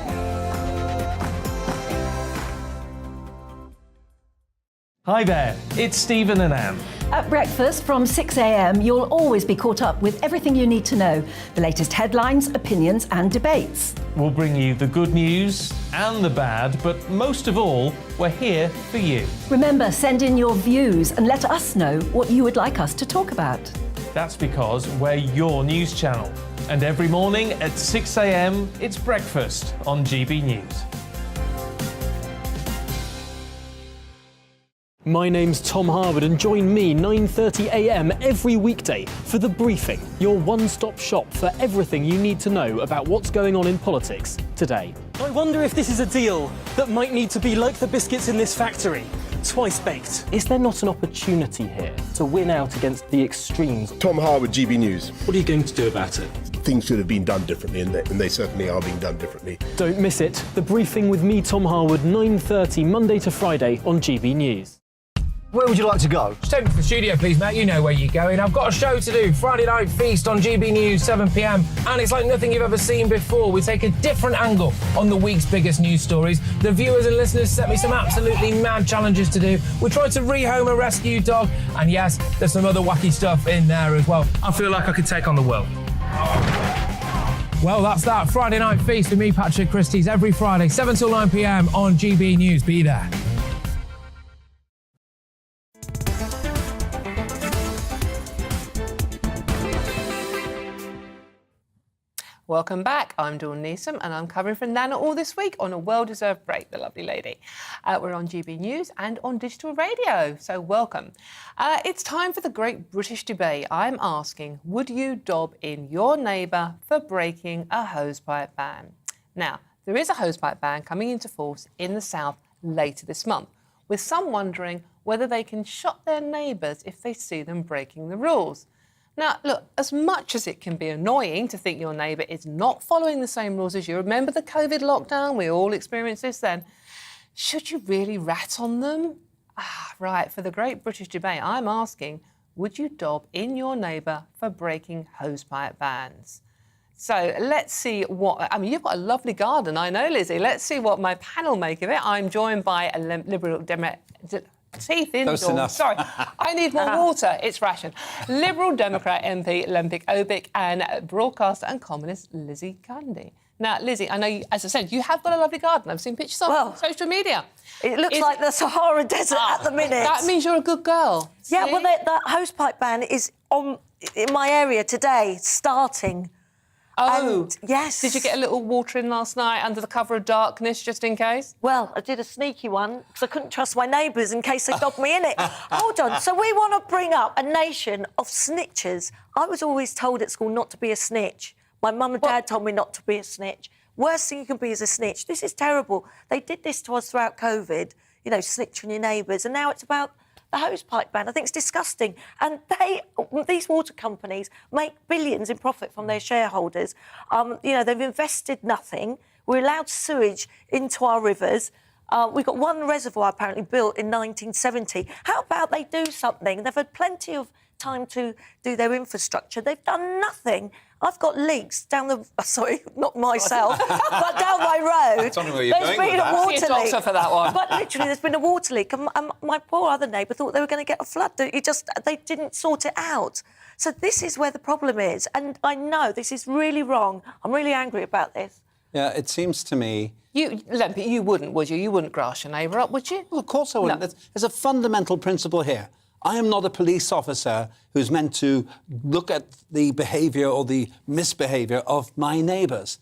Hi there, it's Stephen and Anne. At breakfast from 6 a.m, you'll always be caught up with everything you need to know, the latest headlines, opinions and debates. We'll bring you the good news and the bad, but most of all, we're here for you. Remember, send in your views and let us know what you would like us to talk about. That's because we're your news channel. And every morning at 6 a.m, it's breakfast on GB News. My name's Tom Harwood and join me 9:30 a.m. every weekday for The Briefing, your one-stop shop for everything you need to know about what's going on in politics today. I wonder if this is a deal that might need to be like the biscuits in this factory, twice baked. Is there not an opportunity here to win out against the extremes? Tom Harwood, GB News. What are you going to do about it? Things should have been done differently, and they certainly are being done differently. Don't miss it. The Briefing with me, Tom Harwood, 9:30 Monday to Friday on GB News. Where would you like to go? Just take me to the studio, please, mate. You know where you're going. I've got a show to do. Friday Night Feast on GB News, 7 p.m. And it's like nothing you've ever seen before. We take a different angle on the week's biggest news stories. The viewers and listeners set me some absolutely mad challenges to do. We tried to rehome a rescue dog. And yes, there's some other wacky stuff in there as well. I feel like I could take on the world. Well, that's that. Friday Night Feast with me, Patrick Christie's, every Friday, 7 till 9 p.m. on GB News. Be there. Welcome back. I'm Dawn Neeson and I'm covering for Nana all this week on a well-deserved break, the lovely lady. We're on GB News and on digital radio, so welcome. It's time for the great British debate. I'm asking, would you dob in your neighbour for breaking a hosepipe ban? Now, there is a hosepipe ban coming into force in the south later this month, with some wondering whether they can shot their neighbours if they see them breaking the rules. Now, look, as much as it can be annoying to think your neighbour is not following the same rules as you, remember the COVID lockdown? We all experienced this then. Should you really rat on them? Right, for the great British debate, I'm asking, would you dob in your neighbour for breaking hosepipe bans? So let's see what... I mean, you've got a lovely garden, I know, Lizzie. Let's see what my panel make of it. I'm joined by a Liberal Democrat... Teeth in, Dawn. Sorry, I need more water. It's ration. Liberal Democrat MP Lempik Obik and broadcaster and columnist Lizzie Cundy. Now, Lizzie, I know, you, as I said, you have got a lovely garden. I've seen pictures on social media. It looks like the Sahara Desert at the minute. That means you're a good girl. Yeah, See? well, that hosepipe ban is on in my area today, starting. Oh, and, yes. Did you get a little water in last night under the cover of darkness, just in case? Well, I did a sneaky one because I couldn't trust my neighbours in case they dobbed me in it. Hold on. So we want to bring up a nation of snitchers. I was always told at school not to be a snitch. My mum and dad told me not to be a snitch. Worst thing you can be is a snitch. This is terrible. They did this to us throughout COVID, you know, snitch on your neighbours, and now it's about the hosepipe ban. I think it's disgusting. And these water companies make billions in profit from their shareholders. You know, they've invested nothing. We're allowed sewage into our rivers. We've got one reservoir apparently built in 1970. How about they do something? They've had plenty of time to do their infrastructure. They've done nothing. I've got leaks down the... Sorry, not myself, but down my road. Tell me where you're going with that. There's been a water leak. For that one. But literally, there's been a water leak. And my poor other neighbour thought they were going to get a flood. They didn't sort it out. So this is where the problem is. And I know this is really wrong. I'm really angry about this. Yeah, it seems to me... Lempik, you wouldn't, would you? You wouldn't grass your neighbour up, would you? Well, of course I wouldn't. No. There's a fundamental principle here. I am not a police officer who's meant to look at the behaviour or the misbehaviour of my neighbours.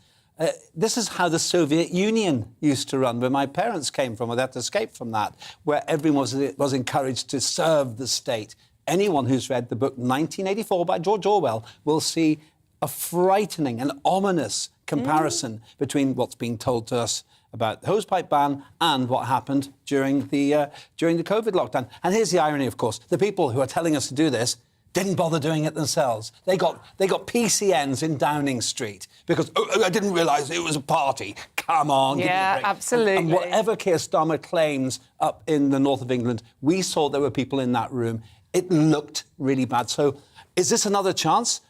This is how the Soviet Union used to run, where my parents came from, or they had to escape from that, where everyone was encouraged to serve the state. Anyone who's read the book 1984 by George Orwell will see a frightening and ominous comparison between what's being told to us about the hosepipe ban and what happened during the COVID lockdown. And here's the irony, of course. The people who are telling us to do this didn't bother doing it themselves. They got PCNs in Downing Street because, I didn't realise it was a party. Come on, give me a break. Absolutely. And whatever Keir Starmer claims up in the north of England, we saw there were people in that room. It looked really bad. So is this another chance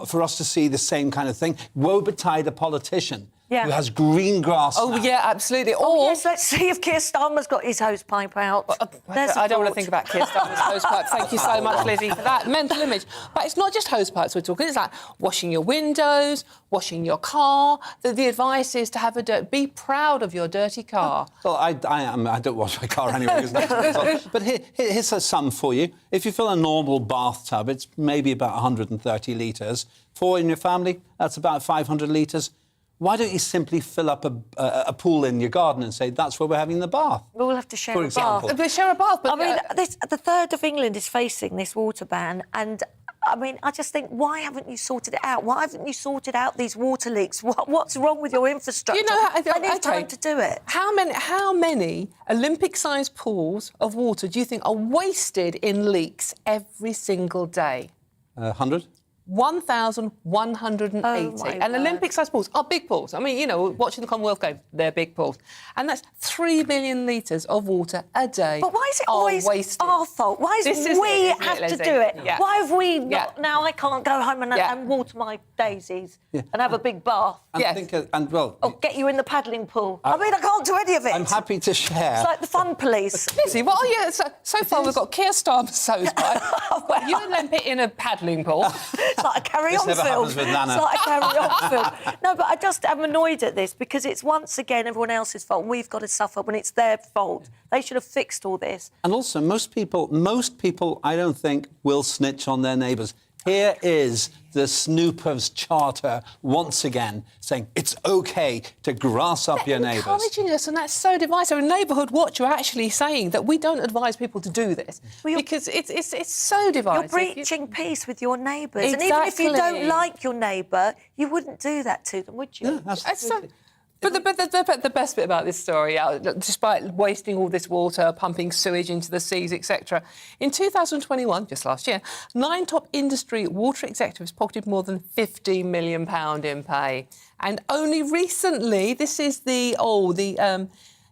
for us to see the same kind of thing? Woe betide a politician Yeah. who has green grass. Oh, yeah, absolutely. Oh, yes, let's see if Keir Starmer's got his hosepipe out. I don't want to think about Keir Starmer's hosepipe. Thank you so much, Lizzie, for that mental image. But it's not just hosepipes we're talking. It's like washing your windows, washing your car. The advice is to have be proud of your dirty car. Well, I don't wash my car anyway. But here's a sum for you. If you fill a normal bathtub, it's maybe about 130 litres. 4 in your family, that's about 500 litres. Why don't you simply fill up a pool in your garden and say, that's where we're having the bath? We'll have to share For a example. bath. We'll share a bath, but... I mean, the third of England is facing this water ban, and... I mean, I just think, why haven't you sorted it out? Why haven't you sorted out these water leaks? What's wrong with your infrastructure? You know, I need time to do it. How many Olympic-sized pools of water do you think are wasted in leaks every single day? 100? 1,180. And Olympic-sized pools are big pools. I mean, you know, watching the Commonwealth Games, they're big pools. And that's 3 billion litres of water a day. But why is it always wasted? our fault? Why we have to do it? Yeah. Why have we not... Now I can't go home and water my daisies and have a big bath. Or get you in the paddling pool. I mean, I can't do any of it. I'm happy to share. It's like the fun police. Lizzie, what are you... So far, we've got Keir Starmer's hosepipe. You Olympic in a paddling pool. It's like a carry-on This never film. happens with Nana. It's like a carry-on film. No, but I'm annoyed at this because it's once again everyone else's fault and we've got to suffer when it's their fault. They should have fixed all this. And also, most people, I don't think, will snitch on their neighbours. Here is the Snoopers Charter once again saying it's OK to grass up your neighbours. Encouraging us, and that's so divisive. A neighbourhood watch are actually saying that we don't advise people to do this because it's so divisive. You're breaching peace with your neighbours. And even if you don't like your neighbour, you wouldn't do that to them, would you? Yeah, absolutely. But the best bit about this story, despite wasting all this water, pumping sewage into the seas, etc., in 2021, just last year, 9 top industry water executives pocketed more than £50 million in pay. And only recently, this is the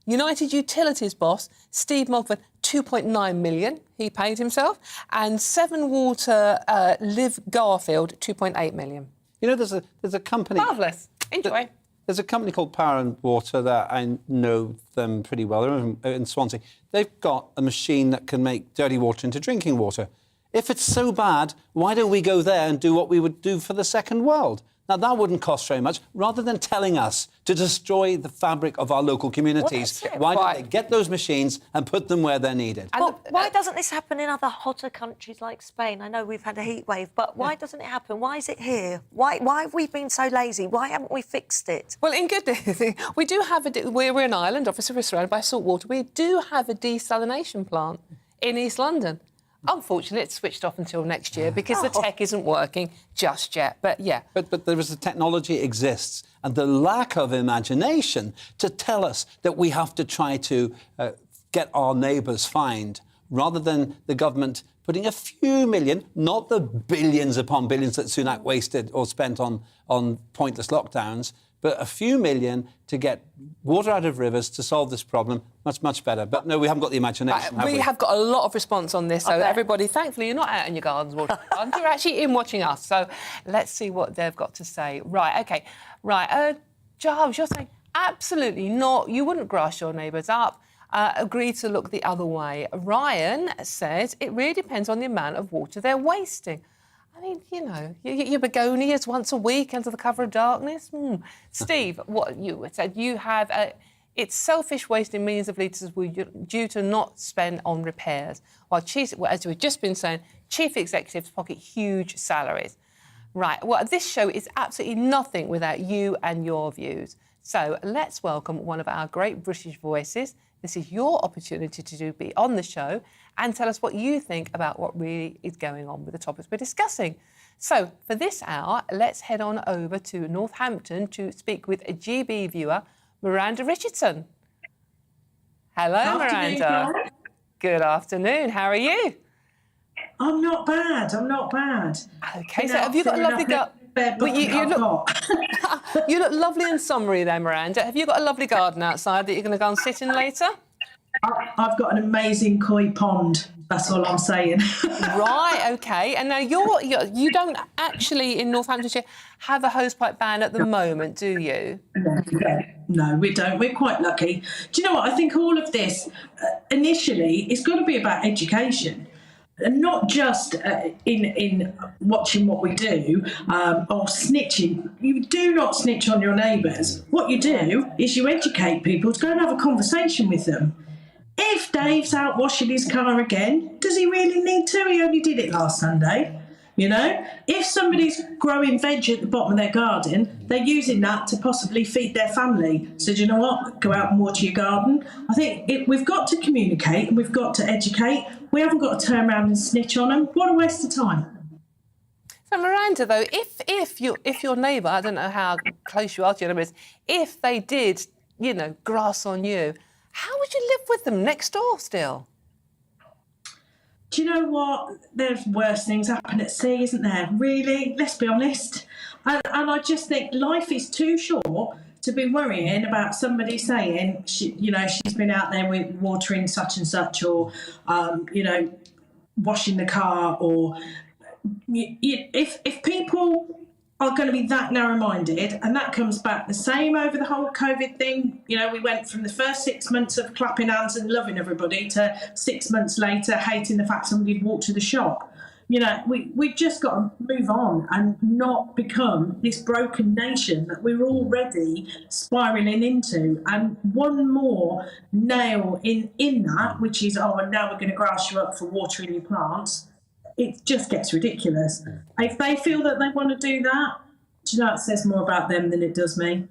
United Utilities boss, Steve Mogford, £2.9 million he paid himself, and Severn Water Liv Garfield, £2.8 million. You know, there's a company... Marvellous. Enjoy. There's a company called Power and Water that I know them pretty well. They're in Swansea. They've got a machine that can make dirty water into drinking water. If it's so bad, why don't we go there and do what we would do for the second world? Now, that wouldn't cost very much. Rather than telling us to destroy the fabric of our local communities, why don't they get those machines and put them where they're needed? Well, why doesn't this happen in other hotter countries like Spain? I know we've had a heat wave, but why doesn't it happen? Why is it here? Why have we been so lazy? Why haven't we fixed it? Well, in good news, we do have we're an island, obviously we're surrounded by salt water. We do have a desalination plant in East London. Unfortunately, it's switched off until next year because the tech isn't working just yet. But, yeah. But there is the technology exists and the lack of imagination to tell us that we have to try to get our neighbours fined rather than the government putting a few million, not the billions upon billions that Sunak wasted or spent on pointless lockdowns, but a few million to get water out of rivers to solve this problem much, much better. But no, we haven't got the imagination, have we? We have got a lot of response on this, so everybody, thankfully, you're not out in your gardens watering gardens, you're actually in watching us. So let's see what they've got to say. Right, OK. Right, Giles, you're saying absolutely not. You wouldn't grass your neighbours up. Agree to look the other way. Ryan says it really depends on the amount of water they're wasting. I mean, you know, your begonias once a week under the cover of darkness. Steve, what you said, you have it's selfish wasting millions of litres due to not spend on repairs. While, as we've just been saying, chief executives pocket huge salaries. Right, well, this show is absolutely nothing without you and your views. So let's welcome one of our great British voices. This is your opportunity to be on the show and tell us what you think about what really is going on with the topics we're discussing. So, for this hour, let's head on over to Northampton to speak with a GB viewer, Miranda Richardson. Hello, Miranda. Good afternoon. How are you? I'm not bad. OK, so have you got a lovely... You look lovely and summery there, Miranda. Have you got a lovely garden outside that you're going to go and sit in later? I've got an amazing koi pond That's all I'm saying. Right, OK. And now you don't actually, in Northamptonshire, have a hosepipe ban at the moment, do you? No, we don't. We're quite lucky. Do you know what? I think all of this, initially, it's got to be about education. And not just in watching what we do or snitching. You do not snitch on your neighbours. What you do is you educate people to go and have a conversation with them. If Dave's out washing his car again, does he really need to? He only did it last Sunday. You know, if somebody's growing veg at the bottom of their garden, they're using that to possibly feed their family. So do you know what? Go out and water your garden. I think we've got to communicate and we've got to educate. We haven't got to turn around and snitch on them. What a waste of time. So Miranda, though, if your neighbour, I don't know how close you are to your neighbours, if they did, you know, grass on you, how would you live with them next door still? Do you know what? There's worse things happen at sea, isn't there? Really? Let's be honest. And I just think life is too short to be worrying about somebody saying, she's been out there with watering such and such, or, washing the car, or if people are going to be that narrow-minded, and that comes back the same over the whole COVID thing. You know, we went from the first 6 months of clapping hands and loving everybody to 6 months later hating the fact somebody'd walked to the shop. You know, we've just got to move on and not become this broken nation that we're already spiralling into. And one more nail in that, which is, and now we're going to grass you up for watering your plants. It just gets ridiculous. If they feel that they want to do that, do you know, it says more about them than it does me.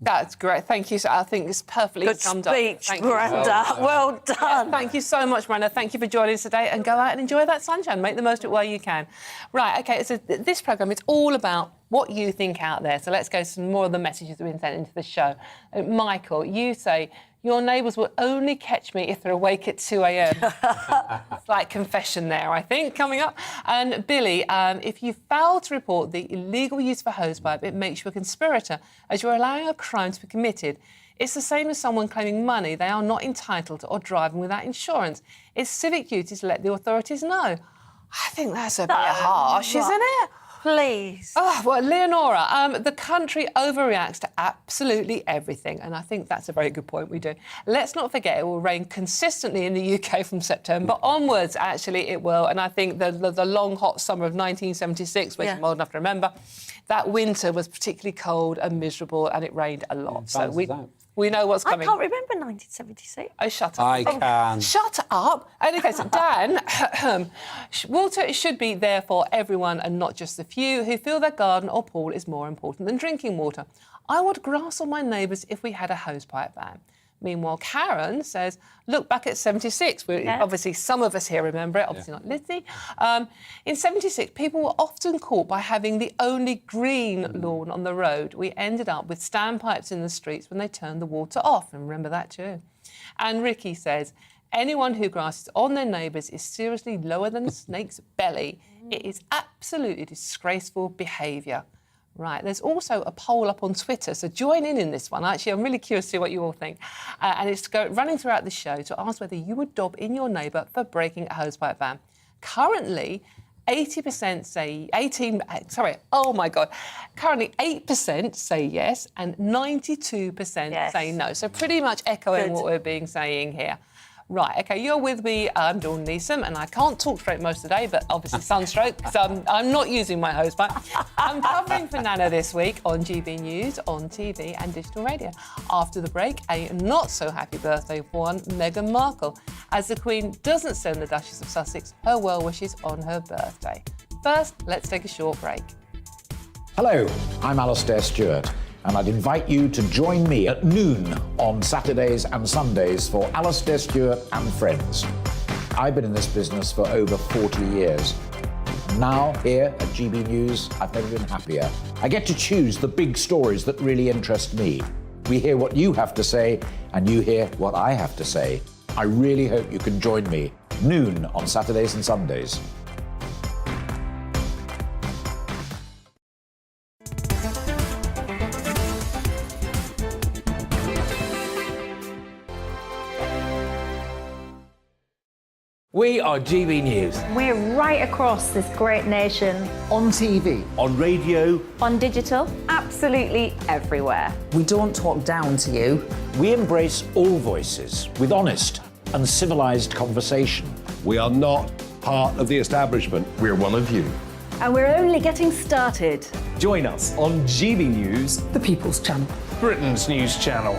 That's great. Thank you. I think it's perfectly summed up. Good speech, Miranda. Well done. Yeah, thank you so much, Miranda. Thank you for joining us today, and go out and enjoy that sunshine. Make the most of it while you can. Right, OK, so this programme is all about what you think out there. So let's go to some more of the messages that have been sent into the show. Michael, you say, your neighbours will only catch me if they're awake at 2 a.m. Slight confession there, I think, coming up. And Billy, if you fail to report the illegal use of a hosepipe, it makes you a conspirator, as you're allowing a crime to be committed. It's the same as someone claiming money they are not entitled to, or driving without insurance. It's civic duty to let the authorities know. I think that's a bit harsh, isn't it? Please. Oh, well, Leonora, the country overreacts to absolutely everything, and I think that's a very good point we do. Let's not forget it will rain consistently in the UK from September onwards. Actually, it will, and I think the long, hot summer of 1976, which I'm old enough to remember, that winter was particularly cold and miserable, and it rained a lot. So we know what's coming. I can't remember 1976. Oh, shut up. I can. Shut up. Okay, so Dan, water should be there for everyone and not just the few who feel their garden or pool is more important than drinking water. I would grass on my neighbours if we had a hosepipe ban. Meanwhile, Karen says, look back at 76. Obviously, some of us here remember it, obviously not Lizzie. In 76, people were often caught by having the only green lawn on the road. We ended up with standpipes in the streets when they turned the water off. And remember that too. And Ricky says, anyone who grasses on their neighbours is seriously lower than a snake's belly. It is absolutely disgraceful behaviour. Right, there's also a poll up on Twitter, so join in this one. Actually, I'm really curious to see what you all think. And it's running throughout the show to ask whether you would dob in your neighbour for breaking a hosepipe ban. Currently, 80% say... Currently, 8% say yes and 92% say no. So pretty much echoing what we're being saying here. Right, OK, you're with me. I'm Dawn Neeson, and I can't talk straight most of the day, but obviously sunstroke, because I'm not using my hosepipe. I'm covering for Nana this week on GBNews, on TV and digital radio. After the break, a not-so-happy birthday for one, Meghan Markle, as the Queen doesn't send the Duchess of Sussex her well wishes on her birthday. First, let's take a short break. Hello, I'm Alistair Stewart, and I'd invite you to join me at noon on Saturdays and Sundays for Alistair Stewart and Friends. I've been in this business for over 40 years. Now, here at GB News, I've never been happier. I get to choose the big stories that really interest me. We hear what you have to say, and you hear what I have to say. I really hope you can join me, noon on Saturdays and Sundays. We are GB News. We're right across this great nation. On TV. On radio. On digital. Absolutely everywhere. We don't talk down to you. We embrace all voices with honest and civilised conversation. We are not part of the establishment. We're one of you. And we're only getting started. Join us on GB News, The People's Channel. Britain's news channel.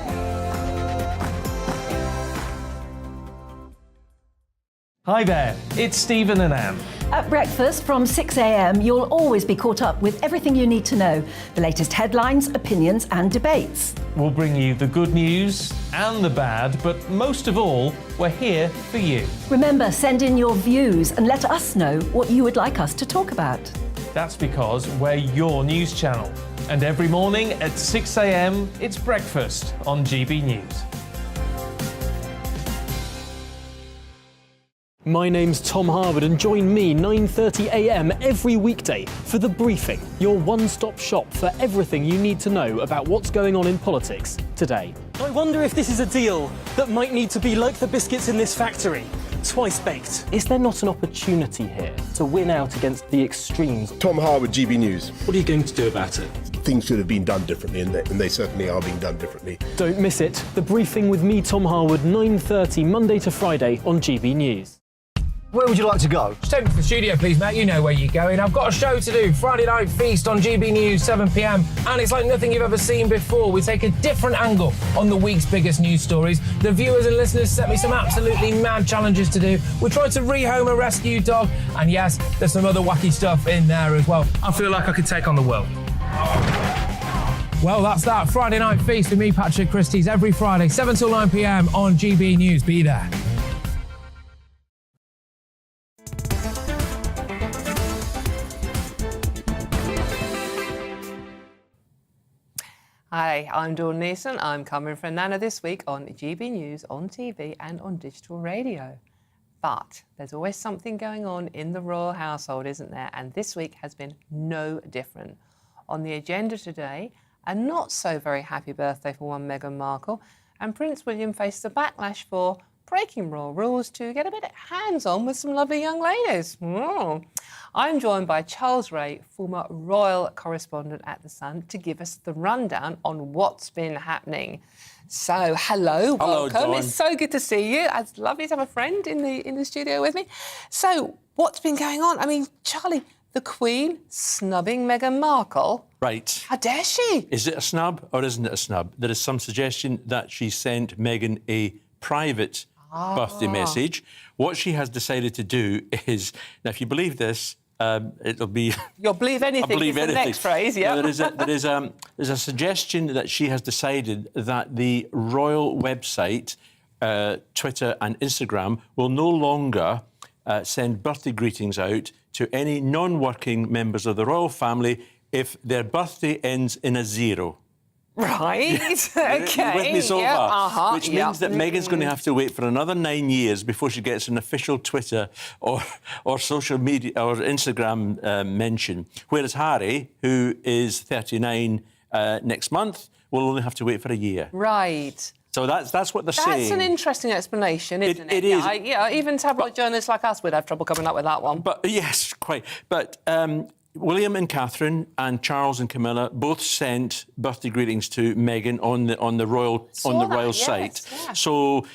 Hi there, it's Stephen and Anne. At breakfast from 6 a.m, you'll always be caught up with everything you need to know, the latest headlines, opinions and debates. We'll bring you the good news and the bad, but most of all, we're here for you. Remember, send in your views and let us know what you would like us to talk about. That's because we're your news channel. And every morning at 6 a.m, it's breakfast on GB News. My name's Tom Harwood and join me 9:30 a.m. every weekday for The Briefing, your one-stop shop for everything you need to know about what's going on in politics today. I wonder if this is a deal that might need to be like the biscuits in this factory, twice baked. Is there not an opportunity here to win out against the extremes? Tom Harwood, GB News. What are you going to do about it? Things should have been done differently, and they certainly are being done differently. Don't miss it. The Briefing with me, Tom Harwood, 9:30 Monday to Friday on GB News. Where would you like to go? Just take me to the studio, please, mate. You know where you're going. I've got a show to do. Friday Night Feast on GB News, 7 p.m. And it's like nothing you've ever seen before. We take a different angle on the week's biggest news stories. The viewers and listeners set me some absolutely mad challenges to do. We tried to rehome a rescue dog. And yes, there's some other wacky stuff in there as well. I feel like I could take on the world. Well, that's that. Friday Night Feast with me, Patrick Christie's, every Friday, 7 till 9 p.m. on GB News. Be there. Hi, I'm Dawn Neeson. I'm covering for Nana this week on GB News, on TV and on digital radio. But there's always something going on in the royal household, isn't there? And this week has been no different. On the agenda today, a not so very happy birthday for one Meghan Markle, and Prince William faces a backlash for breaking royal rules to get a bit hands-on with some lovely young ladies. I'm joined by Charles Ray, former royal correspondent at The Sun, to give us the rundown on what's been happening. So, hello, welcome. Dawn. It's so good to see you. It's lovely to have a friend in the studio with me. So, what's been going on? I mean, Charlie, the Queen snubbing Meghan Markle. Right. How dare she? Is it a snub or isn't it a snub? There is some suggestion that she sent Meghan a private birthday message. What she has decided to do is, now if you believe this, it'll be... You'll believe anything. I believe anything. The next phrase, yeah. No, there's a suggestion that she has decided that the royal website, Twitter and Instagram, will no longer send birthday greetings out to any non-working members of the royal family if their birthday ends in a 0. Right, OK. With me so far? Which yep. means that Meghan's going to have to wait for another 9 years before she gets an official Twitter or social media or Instagram mention. Whereas Harry, who is 39 next month, will only have to wait for a year. Right. So that's what they're saying. That's an interesting explanation, isn't it? It is. Yeah, even tabloid journalists like us would have trouble coming up with that one. But yes, quite. But William and Catherine and Charles and Camilla both sent birthday greetings to Meghan on the royal site. Yeah. So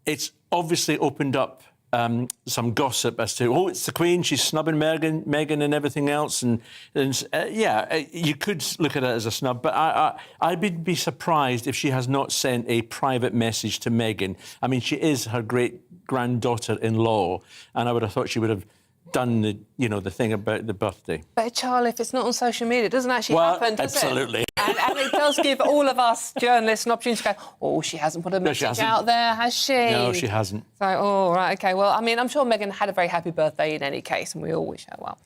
it's obviously opened up some gossip as to it's the Queen, she's snubbing Meghan and everything else, and you could look at it as a snub, but I'd be surprised if she has not sent a private message to Meghan. I mean, she is her great granddaughter-in-law, and I would have thought she would have done the thing about the birthday. But Charlie, if it's not on social media, it doesn't actually happen, does absolutely. it? And it does give all of us journalists an opportunity to go, she hasn't put a message out there, has she? No, she hasn't. So, right, OK. Well, I mean, I'm sure Meghan had a very happy birthday in any case, and we all wish her well.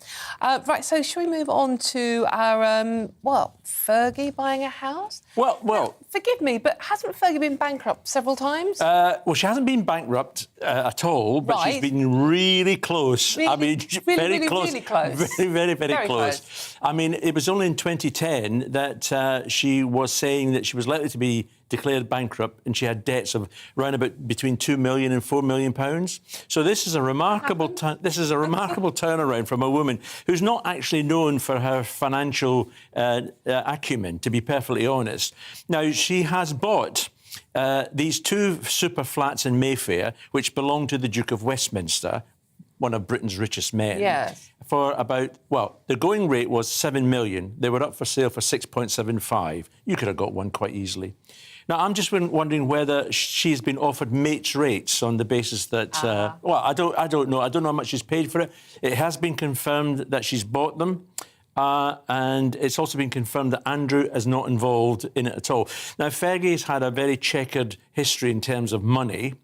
Right, so shall we move on to our, Fergie buying a house? Well... Forgive me, but hasn't Fergie been bankrupt several times? Well, she hasn't been bankrupt at all, but she's been really close. Really mean, very close. Really close. Very close. I mean, it was only in 2010 that she was saying that she was likely to be declared bankrupt and she had debts of around about between £2 million and £4 million. So this is a remarkable turnaround from a woman who's not actually known for her financial acumen, to be perfectly honest. Now, she has bought these 2 super flats in Mayfair, which belong to the Duke of Westminster, one of Britain's richest men. Yes. For about, well, the going rate was 7 million. They were up for sale for 6.75. You could have got one quite easily. Now, I'm just wondering whether she's been offered mates rates on the basis that, well, I don't know. I don't know how much she's paid for it. It has been confirmed that she's bought them. And it's also been confirmed that Andrew is not involved in it at all. Now, Fergie's had a very checkered history in terms of money.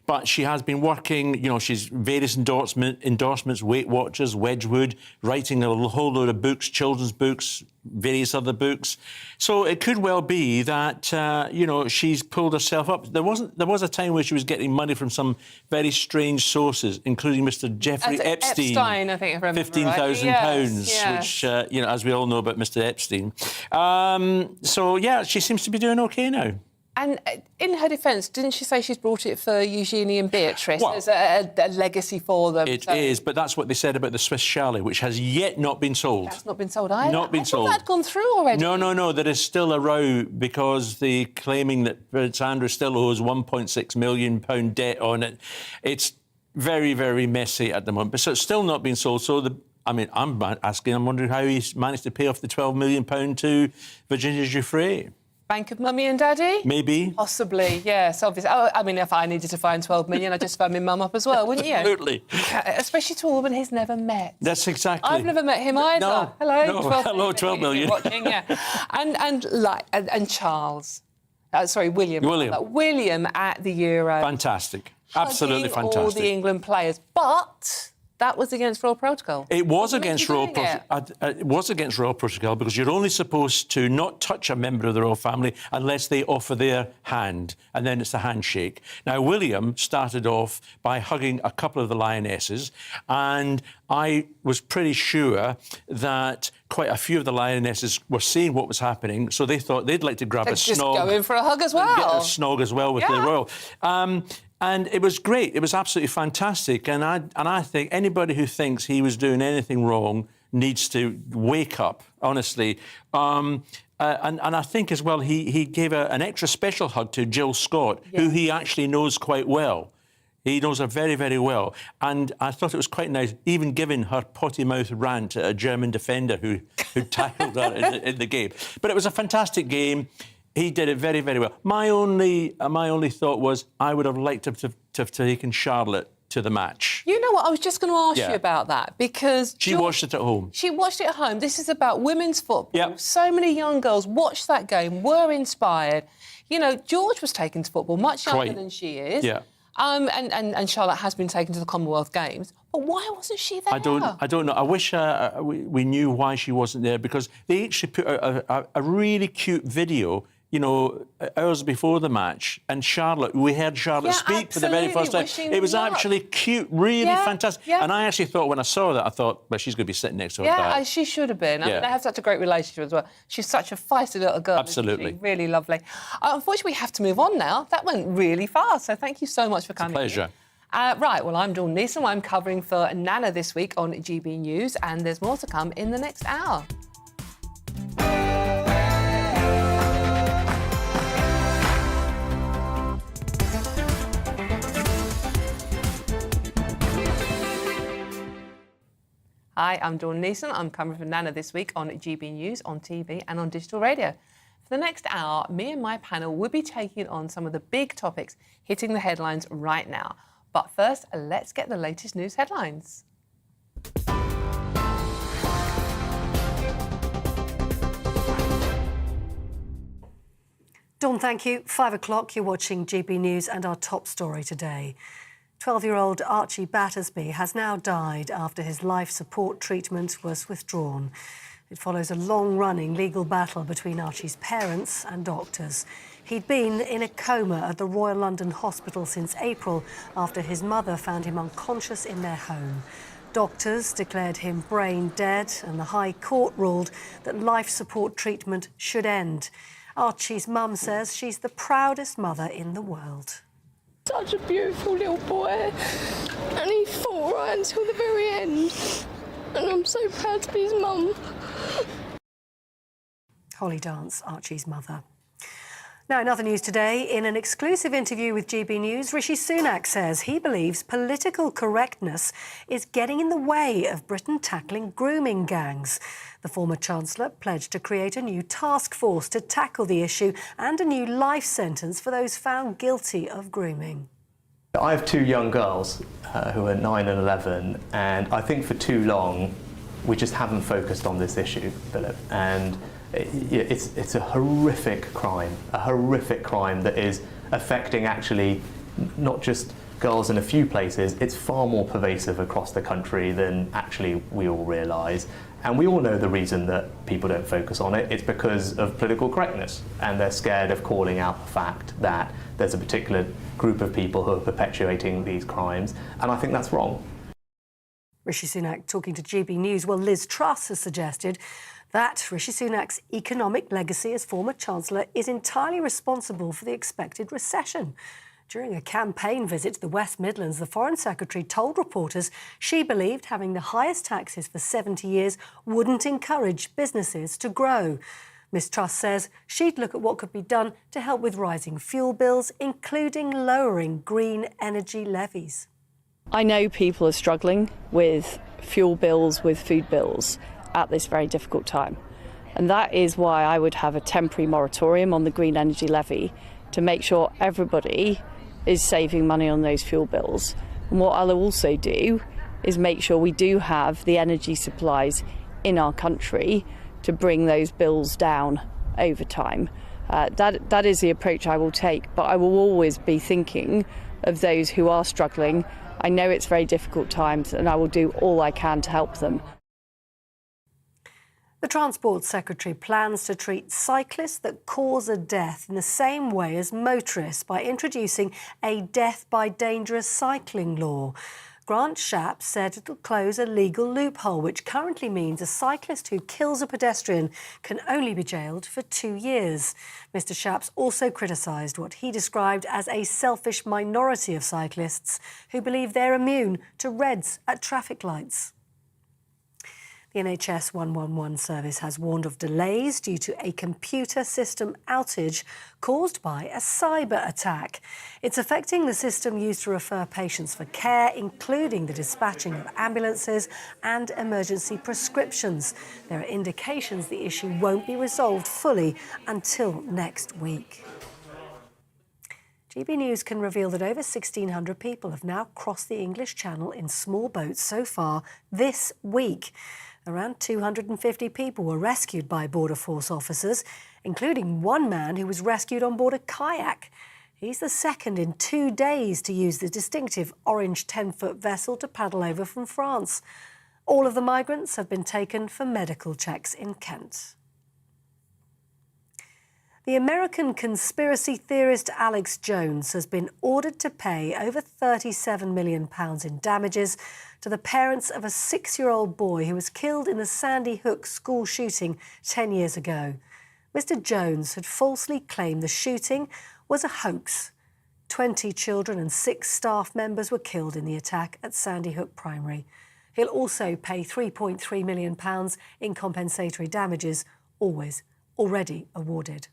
But she has been working, you know, she's various endorsements, Weight Watchers, Wedgwood, writing a whole load of books, children's books, various other books. So it could well be that, you know, she's pulled herself up. There was a time where she was getting money from some very strange sources, including Mr. Jeffrey Epstein. I think I remember £15,000, which, you know, as we all know about Mr. Epstein. So, yeah, she seems to be doing OK now. And in her defence, didn't she say she's brought it for Eugenie and Beatrice as a legacy for them? It is, but that's what they said about the Swiss chalet, which has yet not been sold. That's not been sold either? Not been sold. I thought that had gone through already. No, there is still a row because they're claiming that Prince Andrew still owes £1.6 million debt on it. It's very, very messy at the moment. But so it's still not been sold. So, I'm wondering how he's managed to pay off the £12 million to Virginia Giuffre. Bank of Mummy and Daddy? Maybe. Possibly, yes, obviously. Oh, I mean, if I needed to find 12 million, I'd just phone my mum up as well, wouldn't you? Absolutely. Especially to a woman he's never met. That's exactly. I've never met him either. No. Hello, No. 12 Hello, 12 million. Watching, yeah. and Charles. William. William at the Euro. Fantastic. Absolutely fantastic. All the England players. But that was against Royal Protocol. It was against Royal Protocol. It was against Royal Protocol because you're only supposed to not touch a member of the royal family unless they offer their hand, and then it's a handshake. Now, William started off by hugging a couple of the lionesses, and I was pretty sure that quite a few of the lionesses were seeing what was happening, so they thought they'd like to grab a snog. Just go in for a hug as well. Get a snog as well with the royal. And it was great. It was absolutely fantastic. And I think anybody who thinks he was doing anything wrong needs to wake up, honestly. And I think as well he gave an extra special hug to Jill Scott, who he actually knows quite well. He knows her very, very well. And I thought it was quite nice, even giving her potty-mouth rant at a German defender who tackled her in the game. But it was a fantastic game. He did it very, very well. My only thought was I would have liked to have taken Charlotte to the match. You know what? I was just going to ask you about that because she watched it at home. She watched it at home. This is about women's football. Yep. So many young girls watched that game, were inspired. You know, George was taken to football much younger than she is. Yeah. And Charlotte has been taken to the Commonwealth Games. But why wasn't she there? I don't know. I wish we knew why she wasn't there because they actually put out a really cute video, you know, hours before the match, and we heard Charlotte speak for the very first time. It was actually cute, really fantastic. Yeah. And I actually thought, when I saw that, I thought, well, she's going to be sitting next to her dad. Yeah, she should have been. I mean, they have such a great relationship as well. She's such a feisty little girl. Absolutely. Really lovely. Unfortunately, we have to move on now. That went really fast, so thank you so much for coming. It's a pleasure. Right, well, I'm Dawn Neeson. I'm covering for Nana this week on GB News, and there's more to come in the next hour. Hi, I'm Dawn Neeson. I'm covering for Nana this week on GB News, on TV and on digital radio. For the next hour, me and my panel will be taking on some of the big topics hitting the headlines right now. But first, let's get the latest news headlines. Dawn, thank you. 5 o'clock, you're watching GB News and our top story today. 12-year-old Archie Battersby has now died after his life support treatment was withdrawn. It follows a long-running legal battle between Archie's parents and doctors. He'd been in a coma at the Royal London Hospital since April after his mother found him unconscious in their home. Doctors declared him brain dead, and the High Court ruled that life support treatment should end. Archie's mum says she's the proudest mother in the world. Such a beautiful little boy, and he fought right until the very end, and I'm so proud to be his mum. Holly Dance, Archie's mother. Now, in other news today, in an exclusive interview with GB News, Rishi Sunak says he believes political correctness is getting in the way of Britain tackling grooming gangs. The former Chancellor pledged to create a new task force to tackle the issue and a new life sentence for those found guilty of grooming. I have two young girls who are 9 and 11, and I think for too long we just haven't focused on this issue, Philip. And it's a horrific crime that is affecting actually not just girls in a few places, it's far more pervasive across the country than actually we all realise. And we all know the reason that people don't focus on it. It's because of political correctness, and they're scared of calling out the fact that there's a particular group of people who are perpetuating these crimes, and I think that's wrong. Rishi Sunak talking to GB News. Well, Liz Truss has suggested that Rishi Sunak's economic legacy as former Chancellor is entirely responsible for the expected recession. During a campaign visit to the West Midlands, the Foreign Secretary told reporters she believed having the highest taxes for 70 years wouldn't encourage businesses to grow. Ms Truss says she'd look at what could be done to help with rising fuel bills, including lowering green energy levies. I know people are struggling with fuel bills, with food bills at this very difficult time. And that is why I would have a temporary moratorium on the green energy levy to make sure everybody is saving money on those fuel bills. And what I'll also do is make sure we do have the energy supplies in our country to bring those bills down over time. That is the approach I will take, but I will always be thinking of those who are struggling. I know it's very difficult times, and I will do all I can to help them. The Transport Secretary plans to treat cyclists that cause a death in the same way as motorists by introducing a death by dangerous cycling law. Grant Shapps said it'll close a legal loophole, which currently means a cyclist who kills a pedestrian can only be jailed for 2 years. Mr Shapps also criticised what he described as a selfish minority of cyclists who believe they're immune to reds at traffic lights. The NHS 111 service has warned of delays due to a computer system outage caused by a cyber attack. It's affecting the system used to refer patients for care, including the dispatching of ambulances and emergency prescriptions. There are indications the issue won't be resolved fully until next week. GB News can reveal that over 1,600 people have now crossed the English Channel in small boats so far this week. Around 250 people were rescued by Border Force officers, including one man who was rescued on board a kayak. He's the second in 2 days to use the distinctive orange 10-foot vessel to paddle over from France. All of the migrants have been taken for medical checks in Kent. The American conspiracy theorist Alex Jones has been ordered to pay over £37 million in damages to the parents of a 6-year-old boy who was killed in the Sandy Hook school shooting 10 years ago. Mr Jones had falsely claimed the shooting was a hoax. 20 children and 6 staff members were killed in the attack at Sandy Hook Primary. He'll also pay £3.3 million in compensatory damages, already awarded.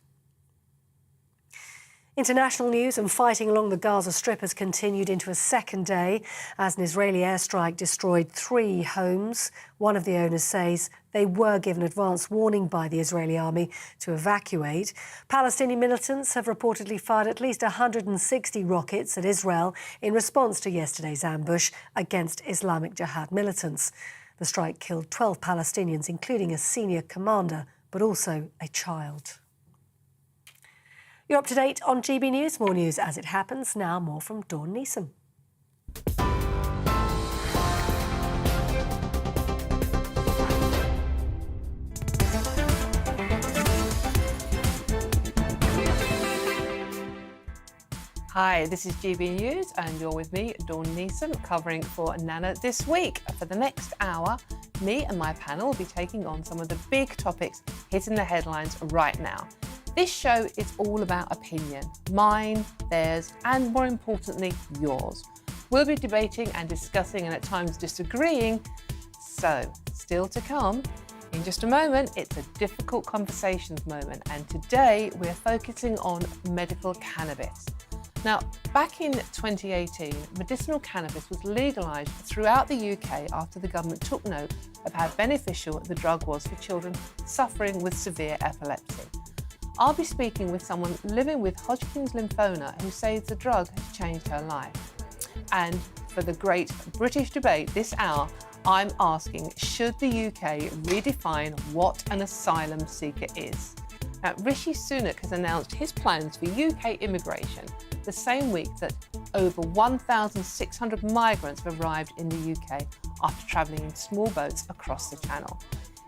International news, and fighting along the Gaza Strip has continued into a second day as an Israeli airstrike destroyed 3 homes. One of the owners says they were given advance warning by the Israeli army to evacuate. Palestinian militants have reportedly fired at least 160 rockets at Israel in response to yesterday's ambush against Islamic Jihad militants. The strike killed 12 Palestinians, including a senior commander, but also a child. You're up to date on GB News. More news as it happens. Now more from Dawn Neeson. Hi, this is GBNews and you're with me, Dawn Neeson, covering for Nana this week. For the next hour, me and my panel will be taking on some of the big topics hitting the headlines right now. This show is all about opinion, mine, theirs, and more importantly, yours. We'll be debating and discussing and at times disagreeing. So, still to come. In just a moment, it's a difficult conversations moment, and today we're focusing on medical cannabis. Now, back in 2018, medicinal cannabis was legalised throughout the UK after the government took note of how beneficial the drug was for children suffering with severe epilepsy. I'll be speaking with someone living with Hodgkin's lymphoma who says the drug has changed her life. And for the great British debate this hour, I'm asking, should the UK redefine what an asylum seeker is? Now, Rishi Sunak has announced his plans for UK immigration the same week that over 1,600 migrants have arrived in the UK after travelling in small boats across the Channel.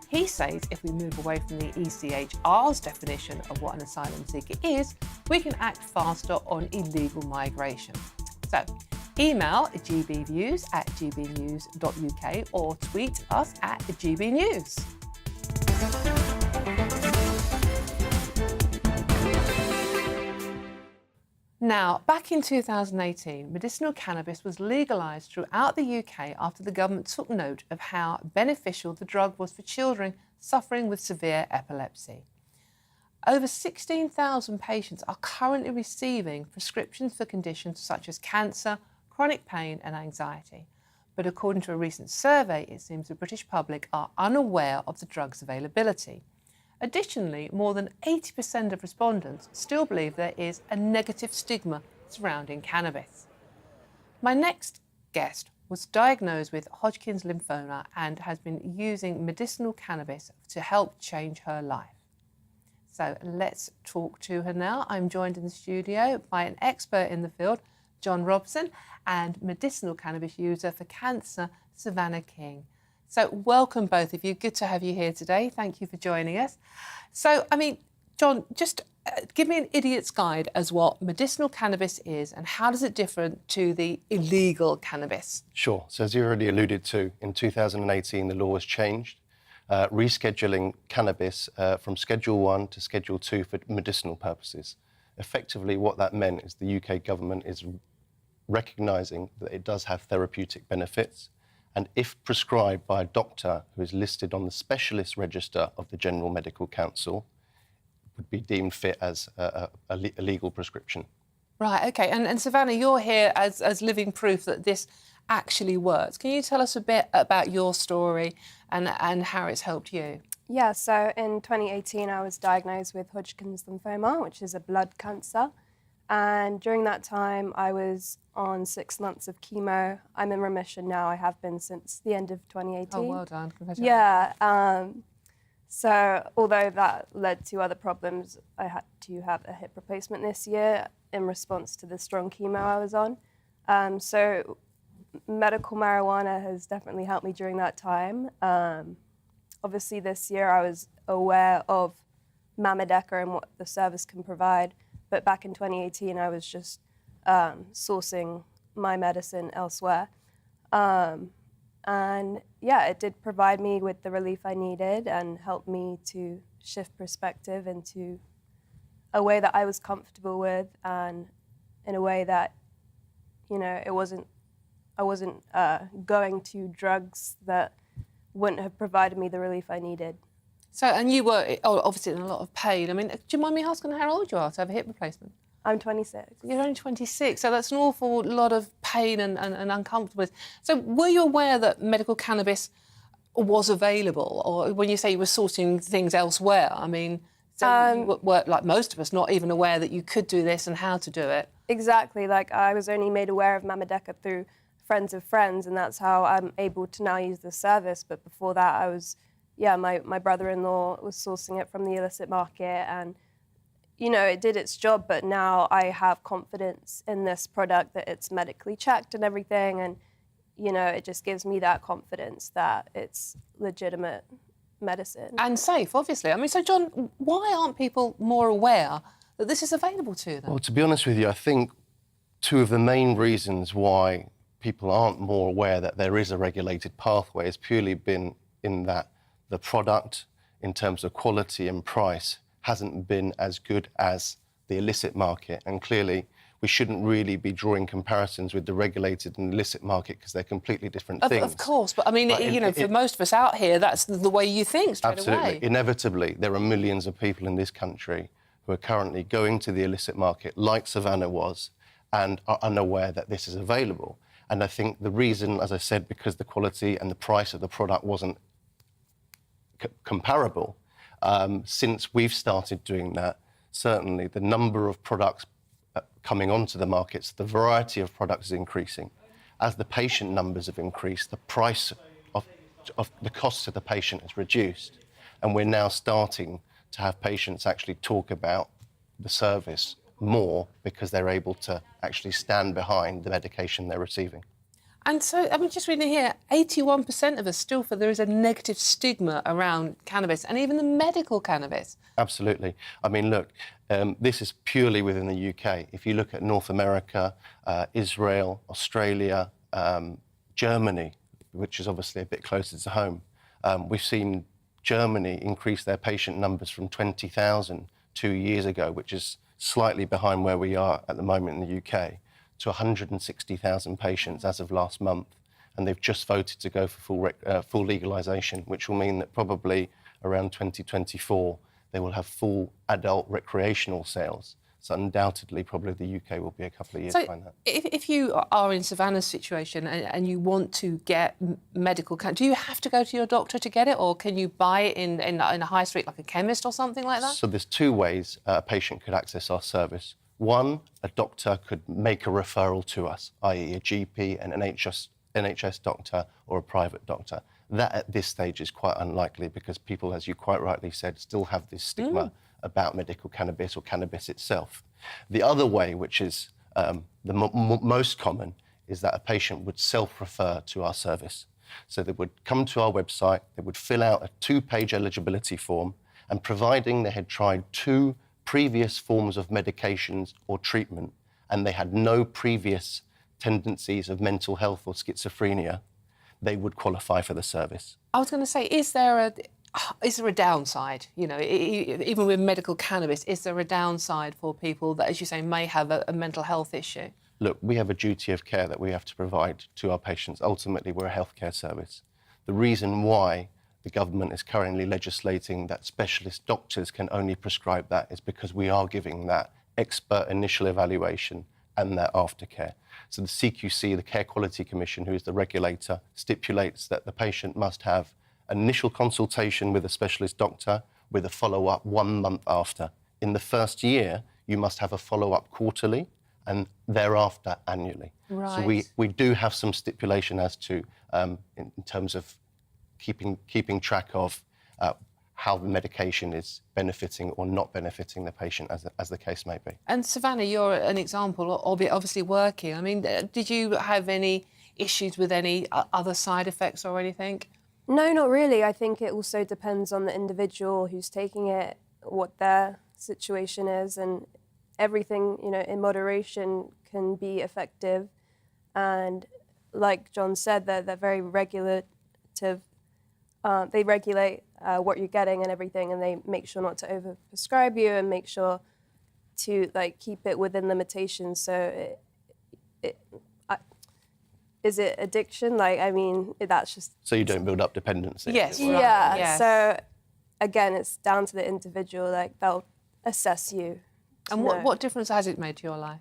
He says if we move away from the ECHR's definition of what an asylum seeker is, we can act faster on illegal migration. So, email gbviews@gbnews.uk or tweet us at gbnews. Now, back in 2018, medicinal cannabis was legalised throughout the UK after the government took note of how beneficial the drug was for children suffering with severe epilepsy. Over 16,000 patients are currently receiving prescriptions for conditions such as cancer, chronic pain and anxiety. But according to a recent survey, it seems the British public are unaware of the drug's availability. Additionally, more than 80% of respondents still believe there is a negative stigma surrounding cannabis. My next guest was diagnosed with Hodgkin's lymphoma and has been using medicinal cannabis to help change her life. So let's talk to her now. I'm joined in the studio by an expert in the field, John Robson, and medicinal cannabis user for cancer, Savannah King. So welcome both of you. Good to have you here today. Thank you for joining us. So, John, just give me an idiot's guide as what medicinal cannabis is and how does it differ to the illegal cannabis? Sure. So as you already alluded to, in 2018, the law was changed, rescheduling cannabis from Schedule 1 to Schedule 2 for medicinal purposes. Effectively, what that meant is the UK government is recognising that it does have therapeutic benefits, and if prescribed by a doctor who is listed on the specialist register of the General Medical Council, would be deemed fit as a legal prescription. Right, OK. And Savannah, you're here as living proof that this actually works. Can you tell us a bit about your story and how it's helped you? Yeah, so in 2018, I was diagnosed with Hodgkin's lymphoma, which is a blood cancer. And during that time, I was on 6 months of chemo. I'm in remission now. I have been since the end of 2018. Oh, well done. Congratulations. Yeah. So although that led to other problems, I had to have a hip replacement this year in response to the strong chemo I was on. So medical marijuana has definitely helped me during that time. Obviously, this year I was aware of Mama-Deca and what the service can provide. But back in 2018, I was just sourcing my medicine elsewhere. And yeah, it did provide me with the relief I needed and helped me to shift perspective into a way that I was comfortable with and in a way that, you know, I wasn't going to drugs that wouldn't have provided me the relief I needed. So, and you were obviously in a lot of pain. I mean, do you mind me asking how old you are to have a hip replacement? I'm 26. You're only 26, so that's an awful lot of pain and uncomfortableness. So were you aware that medical cannabis was available? Or when you say you were sorting things elsewhere, I mean, so you were, like most of us, not even aware that you could do this and how to do it? Exactly. Like, I was only made aware of Mama-Deca through friends of friends, and that's how I'm able to now use the service. But before that, I was... Yeah, my brother-in-law was sourcing it from the illicit market and, you know, it did its job, but now I have confidence in this product that it's medically checked and everything, and, you know, it just gives me that confidence that it's legitimate medicine. And safe, obviously. I mean, so, John, why aren't people more aware that this is available to them? Well, to be honest with you, I think two of the main reasons why people aren't more aware that there is a regulated pathway has purely been in that the product, in terms of quality and price, hasn't been as good as the illicit market. And clearly, we shouldn't really be drawing comparisons with the regulated and illicit market because they're completely different things. Of course, but I mean, for most of us out here, that's the way you think straight absolutely. away. Inevitably, there are millions of people in this country who are currently going to the illicit market, like Savannah was, and are unaware that this is available. And I think the reason, as I said, because the quality and the price of the product wasn't comparable, since we've started doing that, certainly the number of products coming onto the markets, the variety of products is increasing. As the patient numbers have increased, the price of the cost to the patient has reduced. And we're now starting to have patients actually talk about the service more because they're able to actually stand behind the medication they're receiving. And so, I mean, just reading here, 81% of us still feel there is a negative stigma around cannabis and even the medical cannabis. Absolutely. I mean, look, this is purely within the UK. If you look at North America, Israel, Australia, Germany, which is obviously a bit closer to home, we've seen Germany increase their patient numbers from 20,000 2 years ago, which is slightly behind where we are at the moment in the UK, to 160,000 patients as of last month. And they've just voted to go for full legalisation, which will mean that probably around 2024, they will have full adult recreational sales. So undoubtedly, probably the UK will be a couple of years behind that. If you are in Savannah's situation and you want to get medical cannabis, do you have to go to your doctor to get it, or can you buy it in a high street like a chemist or something like that? So there's two ways a patient could access our service. One, a doctor could make a referral to us, i.e. a GP, an NHS doctor or a private doctor. That at this stage is quite unlikely because people, as you quite rightly said, still have this stigma about medical cannabis or cannabis itself. The other way, which is the most common, is that a patient would self-refer to our service. So they would come to our website, they would fill out a 2-page eligibility form, and providing they had tried 2 previous forms of medications or treatment, and they had no previous tendencies of mental health or schizophrenia, they would qualify for the service. I was going to say, is there a downside? You know, even with medical cannabis, is there a downside for people that, as you say, may have a mental health issue? Look, we have a duty of care that we have to provide to our patients. Ultimately, we're a healthcare service. The reason why the government is currently legislating that specialist doctors can only prescribe that is because we are giving that expert initial evaluation and their aftercare. So the CQC, the Care Quality Commission, who is the regulator, stipulates that the patient must have initial consultation with a specialist doctor with a follow-up 1 month after. In the first year, you must have a follow-up quarterly and thereafter annually. Right. So we do have some stipulation as to, in terms of keeping track of how the medication is benefiting or not benefiting the patient, as the case may be. And Savannah, you're an example of it obviously working. I mean, did you have any issues with any other side effects or anything? No, not really. I think it also depends on the individual who's taking it, what their situation is, and everything, you know, in moderation can be effective. And like John said, they're very regulative. They regulate what you're getting and everything, and they make sure not to overprescribe you and make sure to keep it within limitations. So, is it addiction? That's just. So you don't build up dependency. Yes. Yeah. Right. Yes. So, again, it's down to the individual. They'll assess you. And what difference has it made to your life?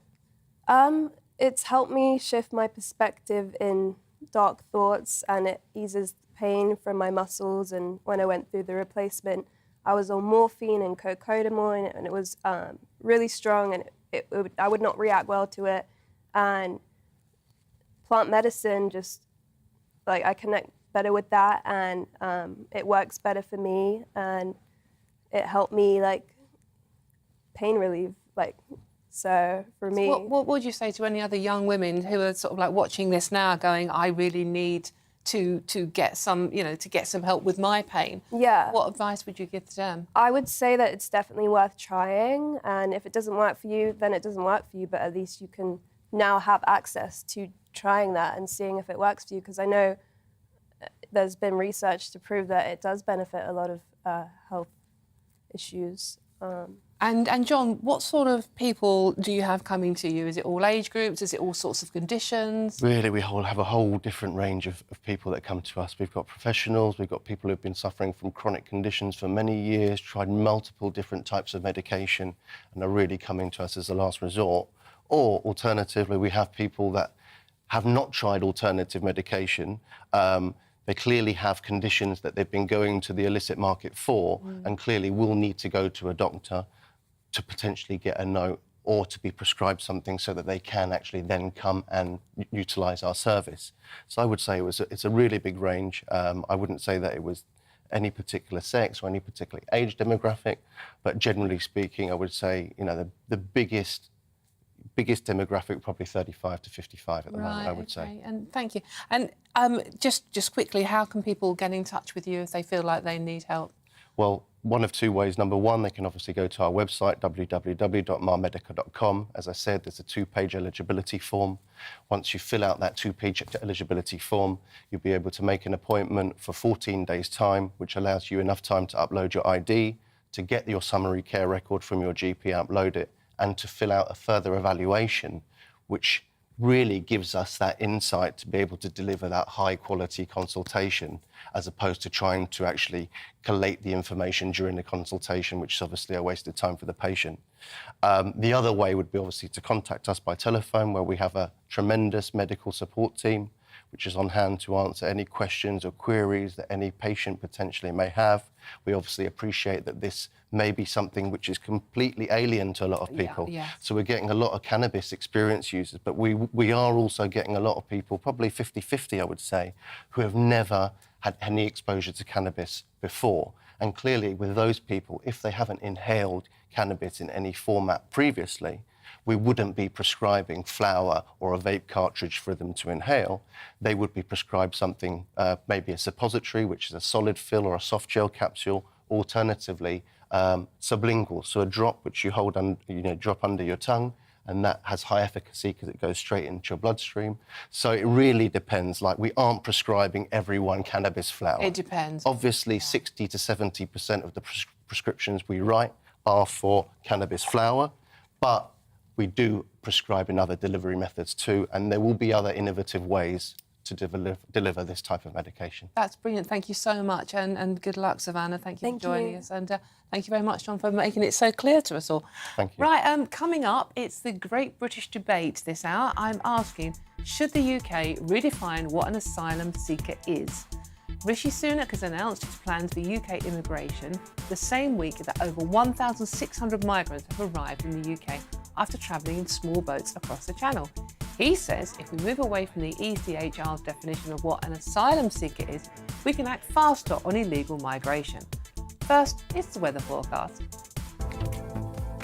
It's helped me shift my perspective in dark thoughts, and it eases pain from my muscles. And when I went through the replacement, I was on morphine and cocodamol, and it was really strong, and I would not react well to it. And plant medicine, just I connect better with that, and it works better for me, and it helped me pain relief. So for me, what would you say to any other young women who are sort of watching this now, going, I really need to get some, to get some help with my pain? Yeah. What advice would you give to them? I would say that it's definitely worth trying, and if it doesn't work for you, then it doesn't work for you, but at least you can now have access to trying that and seeing if it works for you, because I know there's been research to prove that it does benefit a lot of health issues. And John, what sort of people do you have coming to you? Is it all age groups? Is it all sorts of conditions? Really, we have a whole different range of people that come to us. We've got professionals, we've got people who've been suffering from chronic conditions for many years, tried multiple different types of medication, and are really coming to us as a last resort. Or, alternatively, we have people that have not tried alternative medication. They clearly have conditions that they've been going to the illicit market for, and clearly will need to go to a doctor to potentially get a note or to be prescribed something so that they can actually then come and utilise our service. So I would say it's a really big range. I wouldn't say that it was any particular sex or any particular age demographic, but generally speaking, I would say, you know, the biggest demographic, probably 35 to 55 at the moment, I would say. And thank you. And just quickly, how can people get in touch with you if they feel like they need help? Well, one of two ways. Number one, they can obviously go to our website, www.marmedica.com. As I said, there's a 2-page eligibility form. Once you fill out that 2-page eligibility form, you'll be able to make an appointment for 14 days' time, which allows you enough time to upload your ID, to get your summary care record from your GP, upload it, and to fill out a further evaluation, which really gives us that insight to be able to deliver that high-quality consultation, as opposed to trying to actually collate the information during the consultation, which is obviously a waste of time for the patient. The other way would be obviously to contact us by telephone, where we have a tremendous medical support team, which is on hand to answer any questions or queries that any patient potentially may have. We obviously appreciate that this may be something which is completely alien to a lot of people. So we're getting a lot of cannabis experience users, but we are also getting a lot of people, probably 50-50, I would say, who have never had any exposure to cannabis before. And clearly, with those people, if they haven't inhaled cannabis in any format previously, we wouldn't be prescribing flour or a vape cartridge for them to inhale. They would be prescribed something, maybe a suppository, which is a solid fill or a soft gel capsule, alternatively sublingual, so a drop which you hold, drop under your tongue, and that has high efficacy because it goes straight into your bloodstream. So it really depends. Like, we aren't prescribing everyone cannabis flour. It depends. Obviously, 60 to 70% of the prescriptions we write are for cannabis flour, but we do prescribe in other delivery methods too, and there will be other innovative ways to deliver this type of medication. That's brilliant. Thank you so much, and good luck, Savannah. Thank you for joining us, and thank you very much, John, for making it so clear to us all. Thank you. Right, coming up, it's the Great British Debate this hour. I'm asking, should the UK redefine what an asylum seeker is? Rishi Sunak has announced his plans for UK immigration the same week that over 1,600 migrants have arrived in the UK after travelling in small boats across the Channel. He says if we move away from the ECHR's definition of what an asylum seeker is, we can act faster on illegal migration. First, it's the weather forecast.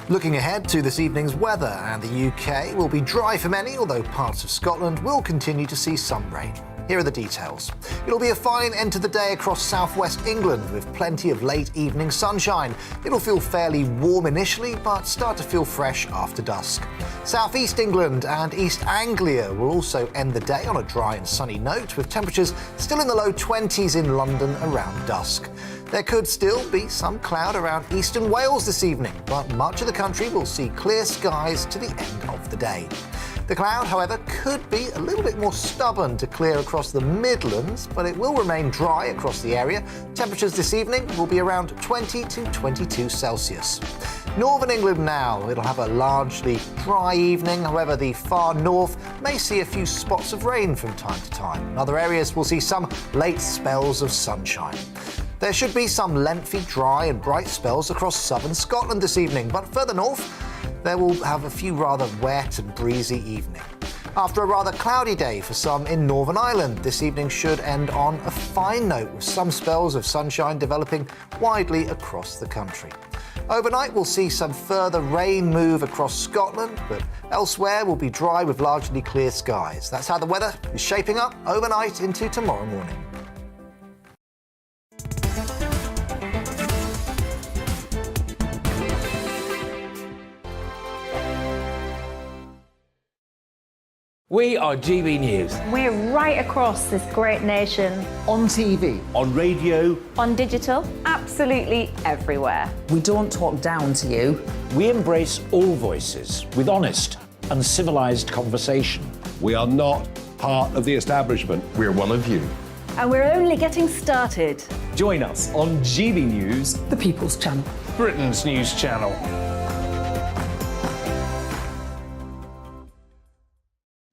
Looking ahead to this evening's weather, and the UK will be dry for many, although parts of Scotland will continue to see some rain. Here are the details. It'll be a fine end to the day across southwest England with plenty of late evening sunshine. It'll feel fairly warm initially, but start to feel fresh after dusk. Southeast England and East Anglia will also end the day on a dry and sunny note, with temperatures still in the low 20s in London around dusk. There could still be some cloud around eastern Wales this evening, but much of the country will see clear skies to the end of the day. The cloud, however, could be a little bit more stubborn to clear across the Midlands, but it will remain dry across the area. Temperatures this evening will be around 20 to 22 Celsius. Northern England now, it'll have a largely dry evening. However, the far north may see a few spots of rain from time to time. Other areas will see some late spells of sunshine. There should be some lengthy, dry and bright spells across southern Scotland this evening, but further north, there will have a few rather wet and breezy evening. After a rather cloudy day for some in Northern Ireland, this evening should end on a fine note with some spells of sunshine developing widely across the country. Overnight, we'll see some further rain move across Scotland, but elsewhere will be dry with largely clear skies. That's how the weather is shaping up overnight into tomorrow morning. We are GB News. We're right across this great nation. On TV. On radio. On digital. Absolutely everywhere. We don't talk down to you. We embrace all voices with honest and civilised conversation. We are not part of the establishment. We're one of you. And we're only getting started. Join us on GB News, The People's Channel. Britain's news channel.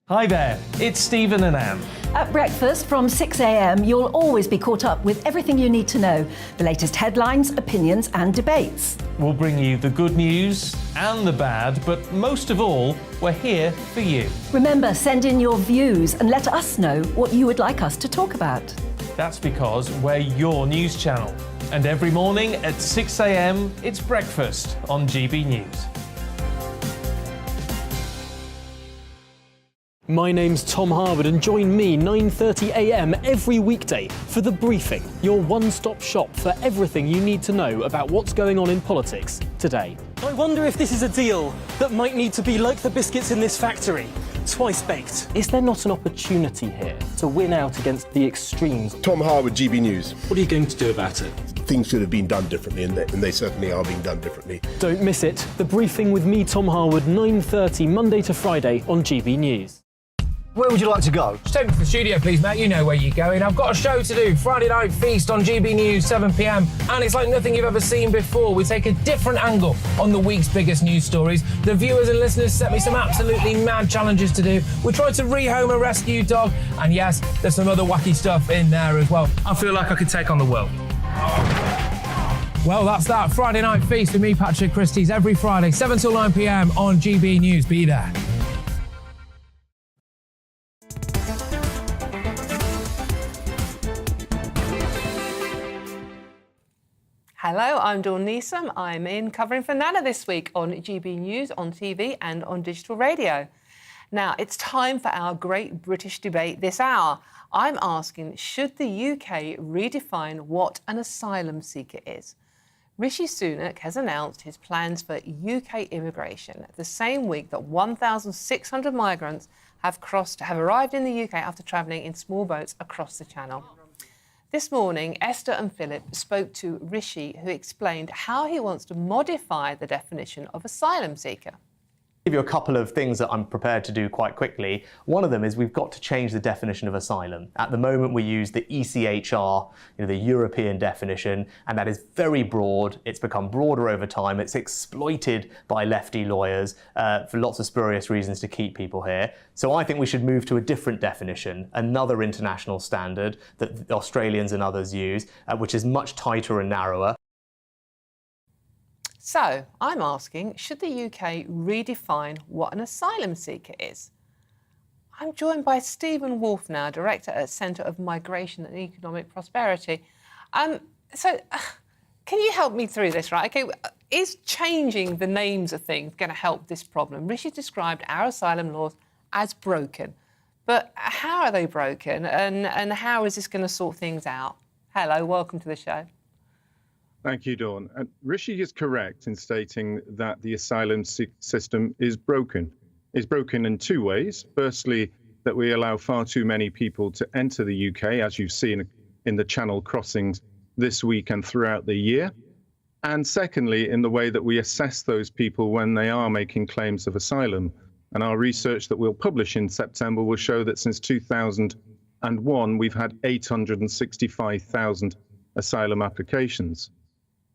Hi there, it's Stephen and Anne. At breakfast from 6 a.m, you'll always be caught up with everything you need to know, the latest headlines, opinions and debates. We'll bring you the good news and the bad, but most of all, we're here for you. Remember, send in your views and let us know what you would like us to talk about. That's because we're your news channel. And every morning at 6 a.m, it's breakfast on GB News. My name's Tom Harwood and join me 9:30 a.m. every weekday for The Briefing, your one-stop shop for everything you need to know about what's going on in politics today. I wonder if this is a deal that might need to be like the biscuits in this factory, twice baked. Is there not an opportunity here to win out against the extremes? Tom Harwood, GB News. What are you going to do about it? Things should have been done differently, and they certainly are being done differently. Don't miss it. The Briefing with me, Tom Harwood, 9:30 Monday to Friday on GB News. Where would you like to go? Just take me to the studio, please, mate. You know where you're going. I've got a show to do. Friday Night Feast on GB News, 7 p.m. And it's like nothing you've ever seen before. We take a different angle on the week's biggest news stories. The viewers and listeners set me some absolutely mad challenges to do. We tried to rehome a rescue dog. And yes, there's some other wacky stuff in there as well. I feel like I could take on the world. Well, that's that. Friday Night Feast with me, Patrick Christie's, every Friday, 7 till 9 p.m. on GB News. Be there. Hello, I'm Dawn Neeson. I'm in covering for Nana this week on GB News, on TV and on digital radio. Now, it's time for our great British debate this hour. I'm asking, should the UK redefine what an asylum seeker is? Rishi Sunak has announced his plans for UK immigration the same week that 1,600 migrants have arrived in the UK after travelling in small boats across the Channel. This morning, Esther and Philip spoke to Rishi, who explained how he wants to modify the definition of asylum seeker. I'll give you a couple of things that I'm prepared to do quite quickly. One of them is we've got to change the definition of asylum. At the moment, we use the ECHR, the European definition, and that is very broad. It's become broader over time. It's exploited by lefty lawyers for lots of spurious reasons to keep people here. So I think we should move to a different definition, another international standard that the Australians and others use, which is much tighter and narrower. So, I'm asking, should the UK redefine what an asylum seeker is? I'm joined by Stephen Wolfe now, Director at Centre of Migration and Economic Prosperity. Can you help me through this, right? Okay, is changing the names of things going to help this problem? Rishi described our asylum laws as broken. But how are they broken, and how is this going to sort things out? Hello, welcome to the show. Thank you, Dawn. Rishi is correct in stating that the asylum system is broken. It's broken in two ways. Firstly, that we allow far too many people to enter the UK, as you've seen in the Channel crossings this week and throughout the year. And secondly, in the way that we assess those people when they are making claims of asylum. And our research that we'll publish in September will show that since 2001, we've had 865,000 asylum applications.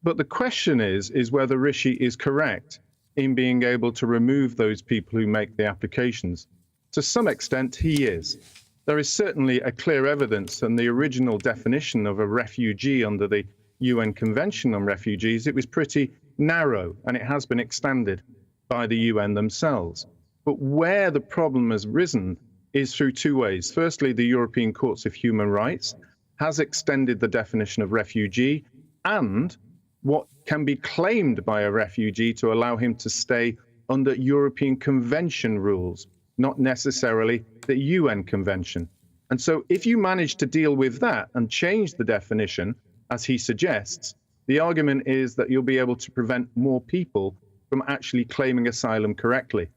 But the question is whether Rishi is correct in being able to remove those people who make the applications. To some extent, he is. There is certainly a clear evidence in the original definition of a refugee under the UN Convention on Refugees. It was pretty narrow, and it has been extended by the UN themselves. But where the problem has risen is through two ways. Firstly, the European Courts of Human Rights has extended the definition of refugee and what can be claimed by a refugee to allow him to stay under European Convention rules, not necessarily the UN Convention. And so if you manage to deal with that and change the definition, as he suggests, the argument is that you'll be able to prevent more people from actually claiming asylum correctly.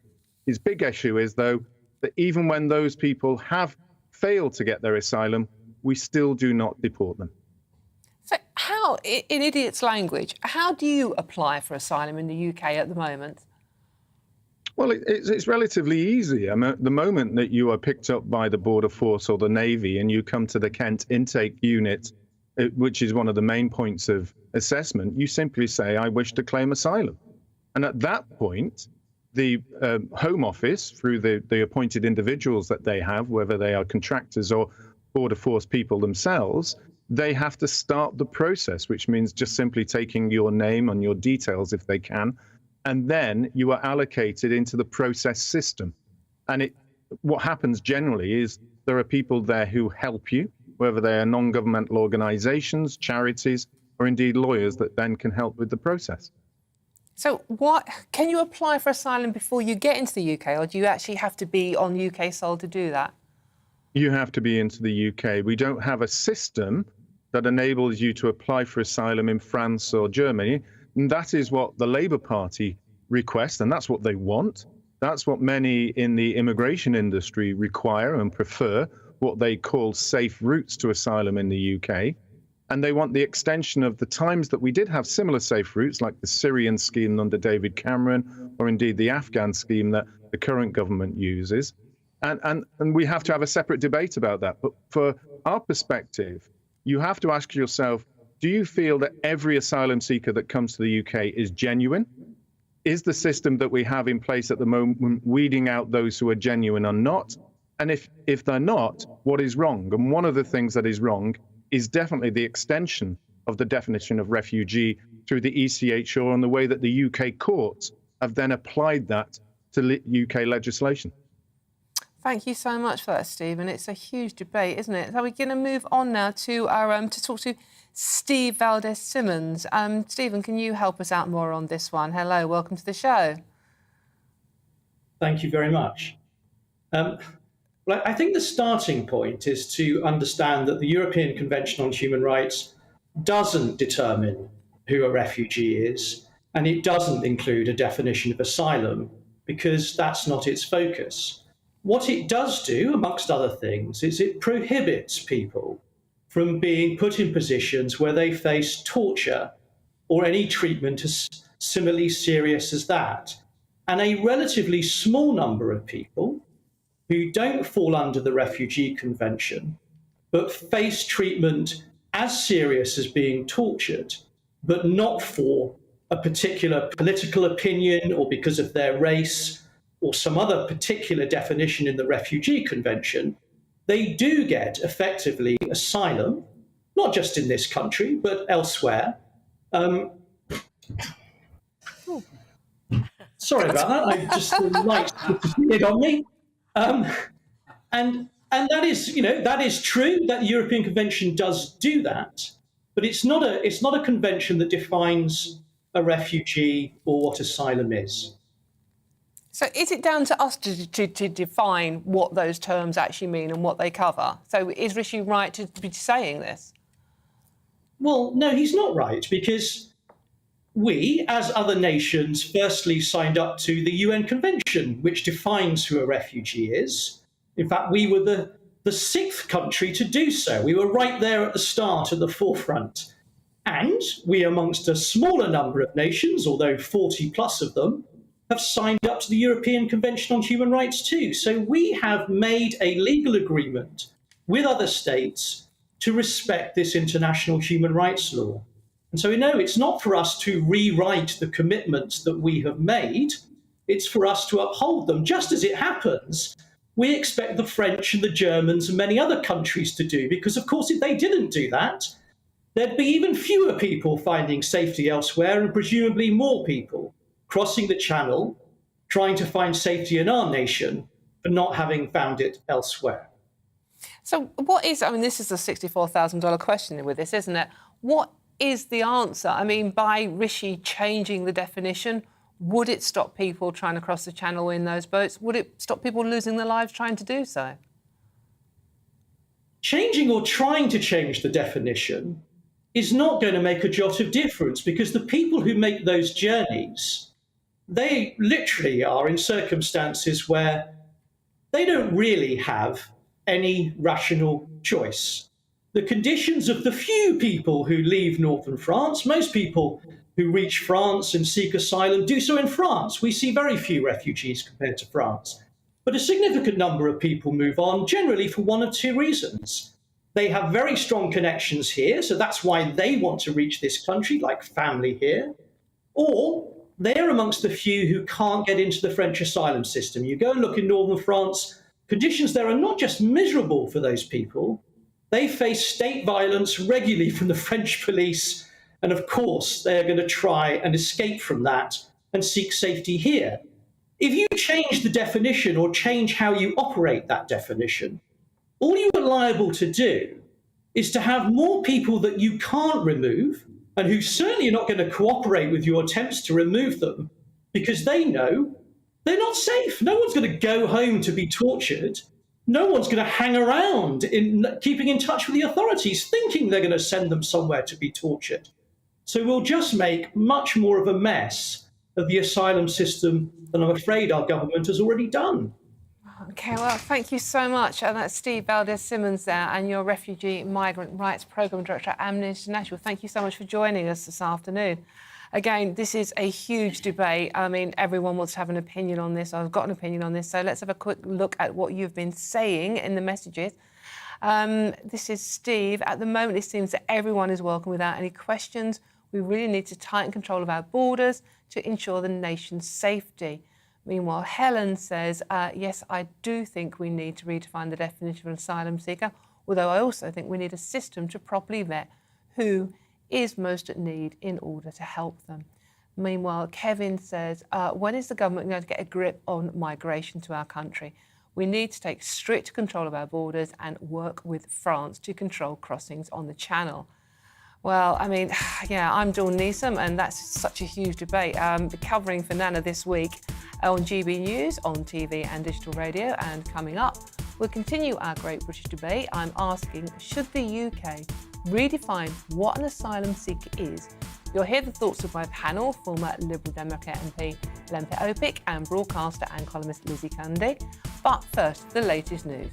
His big issue is, though, that even when those people have failed to get their asylum, we still do not deport them. So how, in idiot's language, how do you apply for asylum in the UK at the moment? Well, it's relatively easy. I mean, the moment that you are picked up by the Border Force or the Navy and you come to the Kent intake unit, which is one of the main points of assessment, you simply say, I wish to claim asylum. And at that point, the Home Office, through the appointed individuals that they have, whether they are contractors or Border Force people themselves, they have to start the process, which means just simply taking your name and your details if they can, and then you are allocated into the process system. And what happens generally is there are people there who help you, whether they are non-governmental organisations, charities, or indeed lawyers that then can help with the process. So can you apply for asylum before you get into the UK, or do you actually have to be on UK soil to do that? You have to be into the UK. We don't have a system that enables you to apply for asylum in France or Germany. And that is what the Labour Party requests, and that's what they want. That's what many in the immigration industry require and prefer, what they call safe routes to asylum in the UK. And they want the extension of the times that we did have similar safe routes, like the Syrian scheme under David Cameron, or indeed the Afghan scheme that the current government uses. And we have to have a separate debate about that. But for our perspective, you have to ask yourself, do you feel that every asylum seeker that comes to the UK is genuine? Is the system that we have in place at the moment weeding out those who are genuine or not? And if they're not, what is wrong? And one of the things that is wrong is definitely the extension of the definition of refugee through the ECHR and the way that the UK courts have then applied that to UK legislation. Thank you so much for that, Stephen. It's a huge debate, isn't it? So we're going to move on now to our to talk to Steve Valdez-Simmons. Stephen, can you help us out more on this one? Hello, welcome to the show. Thank you very much. Well, I think the starting point is to understand that the European Convention on Human Rights doesn't determine who a refugee is, and it doesn't include a definition of asylum, because that's not its focus. What it does do, amongst other things, is it prohibits people from being put in positions where they face torture or any treatment as similarly serious as that. And a relatively small number of people who don't fall under the Refugee Convention, but face treatment as serious as being tortured, but not for a particular political opinion or because of their race or some other particular definition in the Refugee Convention, they do get effectively asylum, not just in this country, but elsewhere. Sorry about that. I just light hit on me. And that is, that is true. That the European Convention does do that, but it's not a convention that defines a refugee or what asylum is. So is it down to us to define what those terms actually mean and what they cover? So is Rishi right to be saying this? Well, no, he's not right, because we, as other nations, firstly signed up to the UN Convention, which defines who a refugee is. In fact, we were the sixth country to do so. We were right there at the start, at the forefront. And we, amongst a smaller number of nations, although 40 plus of them, have signed up to the European Convention on Human Rights too. So we have made a legal agreement with other states to respect this international human rights law. And so we know it's not for us to rewrite the commitments that we have made, it's for us to uphold them. Just as it happens, we expect the French and the Germans and many other countries to do, because of course if they didn't do that, there'd be even fewer people finding safety elsewhere and presumably more people crossing the Channel, trying to find safety in our nation, but not having found it elsewhere. So what is, this is a $64,000 question with this, isn't it? What is the answer? By Rishi changing the definition, would it stop people trying to cross the Channel in those boats? Would it stop people losing their lives trying to do so? Changing or trying to change the definition is not going to make a jot of difference, because the people who make those journeys, they literally are in circumstances where they don't really have any rational choice. The conditions of the few people who leave northern France, most people who reach France and seek asylum do so in France. We see very few refugees compared to France. But a significant number of people move on, generally for one of two reasons. They have very strong connections here, so that's why they want to reach this country, like family here. Or they're amongst the few who can't get into the French asylum system. You go and look in northern France, conditions there are not just miserable for those people, they face state violence regularly from the French police. And of course, they're going to try and escape from that and seek safety here. If you change the definition or change how you operate that definition, all you are liable to do is to have more people that you can't remove and who certainly are not going to cooperate with your attempts to remove them because they know they're not safe. No one's going to go home to be tortured. No one's going to hang around keeping in touch with the authorities, thinking they're going to send them somewhere to be tortured. So we'll just make much more of a mess of the asylum system than I'm afraid our government has already done. OK, well, thank you so much. And that's Steve Valdez-Simmons there, and your Refugee Migrant Rights Programme Director at Amnesty International. Thank you so much for joining us this afternoon. Again, this is a huge debate. I mean, everyone wants to have an opinion on this. I've got an opinion on this. So let's have a quick look at what you've been saying in the messages. This is Steve. At the moment, it seems that everyone is welcome without any questions. We really need to tighten control of our borders to ensure the nation's safety. Meanwhile, Helen says, yes, I do think we need to redefine the definition of an asylum seeker, although I also think we need a system to properly vet who is most at need in order to help them. Meanwhile, Kevin says, when is the government going to get a grip on migration to our country? We need to take strict control of our borders and work with France to control crossings on the Channel. Well, I mean, yeah, I'm Dawn Neeson, and that's such a huge debate. Covering for Nana this week on GBNews, on TV and digital radio. And coming up, we'll continue our Great British debate. I'm asking, should the UK redefine what an asylum seeker is? You'll hear the thoughts of my panel, former Liberal Democrat MP Lempe Opik and broadcaster and columnist Lizzie Cundy. But first, the latest news.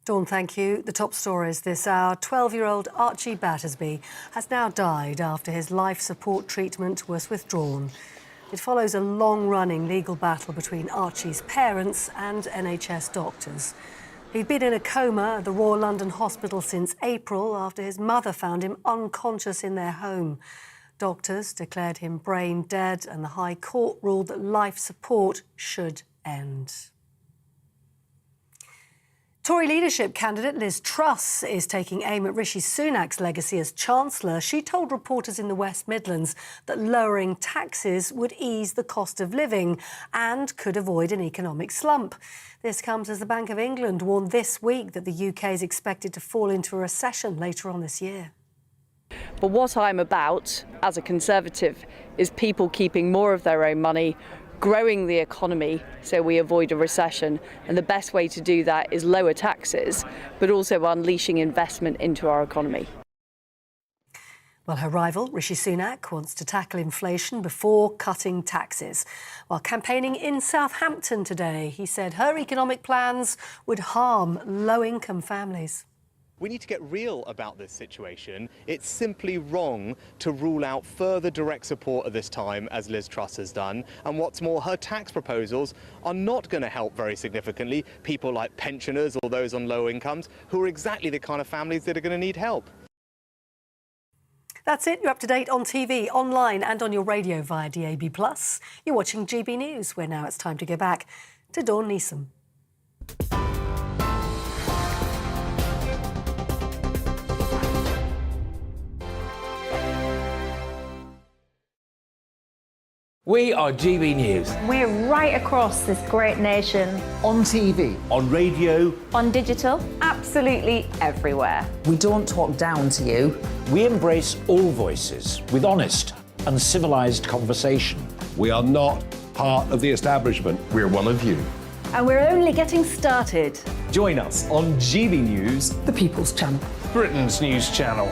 Dawn, thank you. The top stories this hour. 12-year-old Archie Battersby has now died after his life support treatment was withdrawn. It follows a long-running legal battle between Archie's parents and NHS doctors. He'd been in a coma at the Royal London Hospital since April after his mother found him unconscious in their home. Doctors declared him brain dead, and the High Court ruled that life support should end. Tory leadership candidate Liz Truss is taking aim at Rishi Sunak's legacy as Chancellor. She told reporters in the West Midlands that lowering taxes would ease the cost of living and could avoid an economic slump. This comes as the Bank of England warned this week that the UK is expected to fall into a recession later on this year. But what I'm about as a Conservative is people keeping more of their own money, growing the economy so we avoid a recession, and the best way to do that is lower taxes, but also unleashing investment into our economy. Well, her rival, Rishi Sunak, wants to tackle inflation before cutting taxes. While campaigning in Southampton today, he said her economic plans would harm low-income families. We need to get real about this situation. It's simply wrong to rule out further direct support at this time, as Liz Truss has done. And what's more, her tax proposals are not going to help very significantly people like pensioners or those on low incomes, who are exactly the kind of families that are going to need help. That's it. You're up to date on TV, online and on your radio via DAB+. You're watching GB News, where now it's time to go back to Dawn Neeson. We are GB News. We're right across this great nation. On TV. On radio. On digital. Absolutely everywhere. We don't talk down to you. We embrace all voices with honest and civilised conversation. We are not part of the establishment. We're one of you. And we're only getting started. Join us on GB News, the People's Channel. Britain's news channel.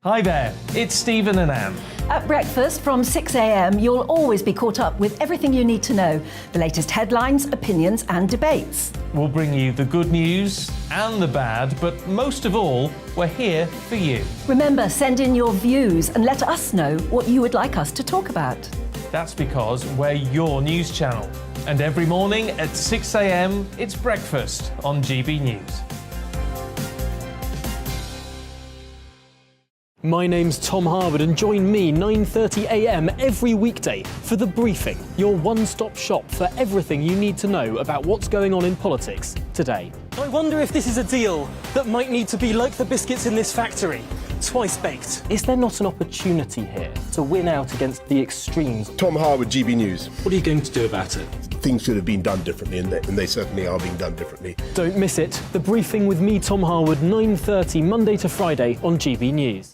Hi there, it's Stephen and Anne. At breakfast from 6 a.m, you'll always be caught up with everything you need to know, the latest headlines, opinions and debates. We'll bring you the good news and the bad, but most of all, we're here for you. Remember, send in your views and let us know what you would like us to talk about. That's because we're your news channel. And every morning at 6 a.m, it's breakfast on GB News. My name's Tom Harwood and join me 9:30 a.m. every weekday for The Briefing, your one-stop shop for everything you need to know about what's going on in politics today. I wonder if this is a deal that might need to be like the biscuits in this factory, twice baked. Is there not an opportunity here to win out against the extremes? Tom Harwood, GB News. What are you going to do about it? Things should have been done differently, and they certainly are being done differently. Don't miss it. The Briefing with me, Tom Harwood, 9:30 Monday to Friday on GB News.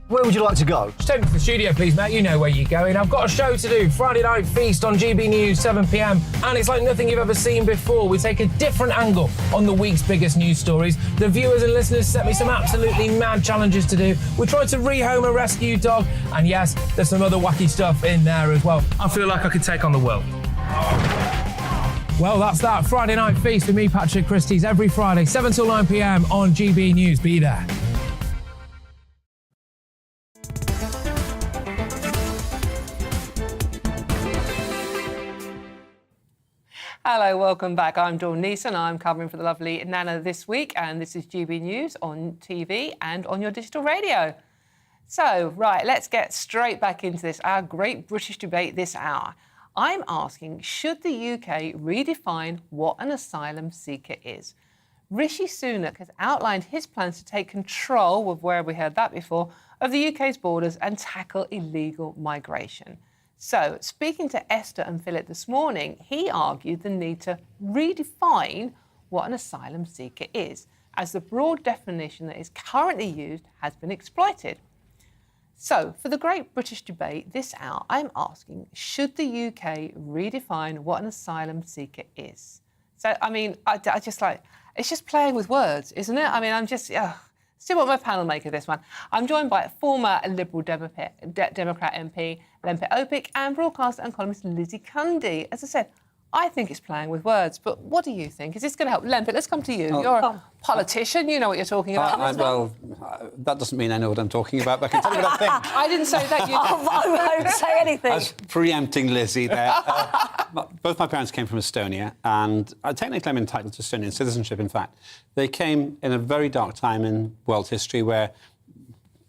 Where would you like to go? Just take me to the studio, please, Matt. You know where you're going. I've got a show to do. Friday Night Feast on GB News, 7 p.m. And it's like nothing you've ever seen before. We take a different angle on the week's biggest news stories. The viewers and listeners set me some absolutely mad challenges to do. We tried to rehome a rescue dog. And yes, there's some other wacky stuff in there as well. I feel like I could take on the world. Well, that's that. Friday Night Feast with me, Patrick Christie's, every Friday, 7 till 9 p.m. on GB News. Be there. Hello, welcome back. I'm Dawn Neeson. I'm covering for the lovely Nana this week, and this is GB News on TV and on your digital radio. So, right, let's get straight back into this, our great British debate this hour. I'm asking, should the UK redefine what an asylum seeker is? Rishi Sunak has outlined his plans to take control, of where we heard that before, of the UK's borders and tackle illegal migration. So, speaking to Esther and Philip this morning, he argued the need to redefine what an asylum seeker is, as the broad definition that is currently used has been exploited. So, for the great British debate this hour, I'm asking, should the UK redefine what an asylum seeker is? So, I mean, I just like, it's just playing with words, isn't it? I mean, I'm just... See what my panel make of this one. I'm joined by former Liberal Democrat MP Lempet Opik and broadcaster and columnist Lizzie Cundy. As I said, I think it's playing with words, but what do you think? Is this going to help? Lempet, let's come to you. You're a politician. You know what you're talking about. That doesn't mean I know what I'm talking about, but I can tell you what I think. I didn't say that. I won't say anything. I was preempting Lizzie there. Both my parents came from Estonia, and technically I'm entitled to Estonian citizenship, in fact. They came in a very dark time in world history where,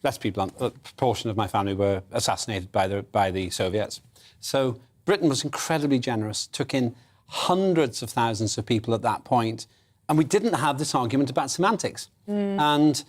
let's be blunt, a proportion of my family were assassinated by the Soviets. So Britain was incredibly generous, took in hundreds of thousands of people at that point, and we didn't have this argument about semantics. And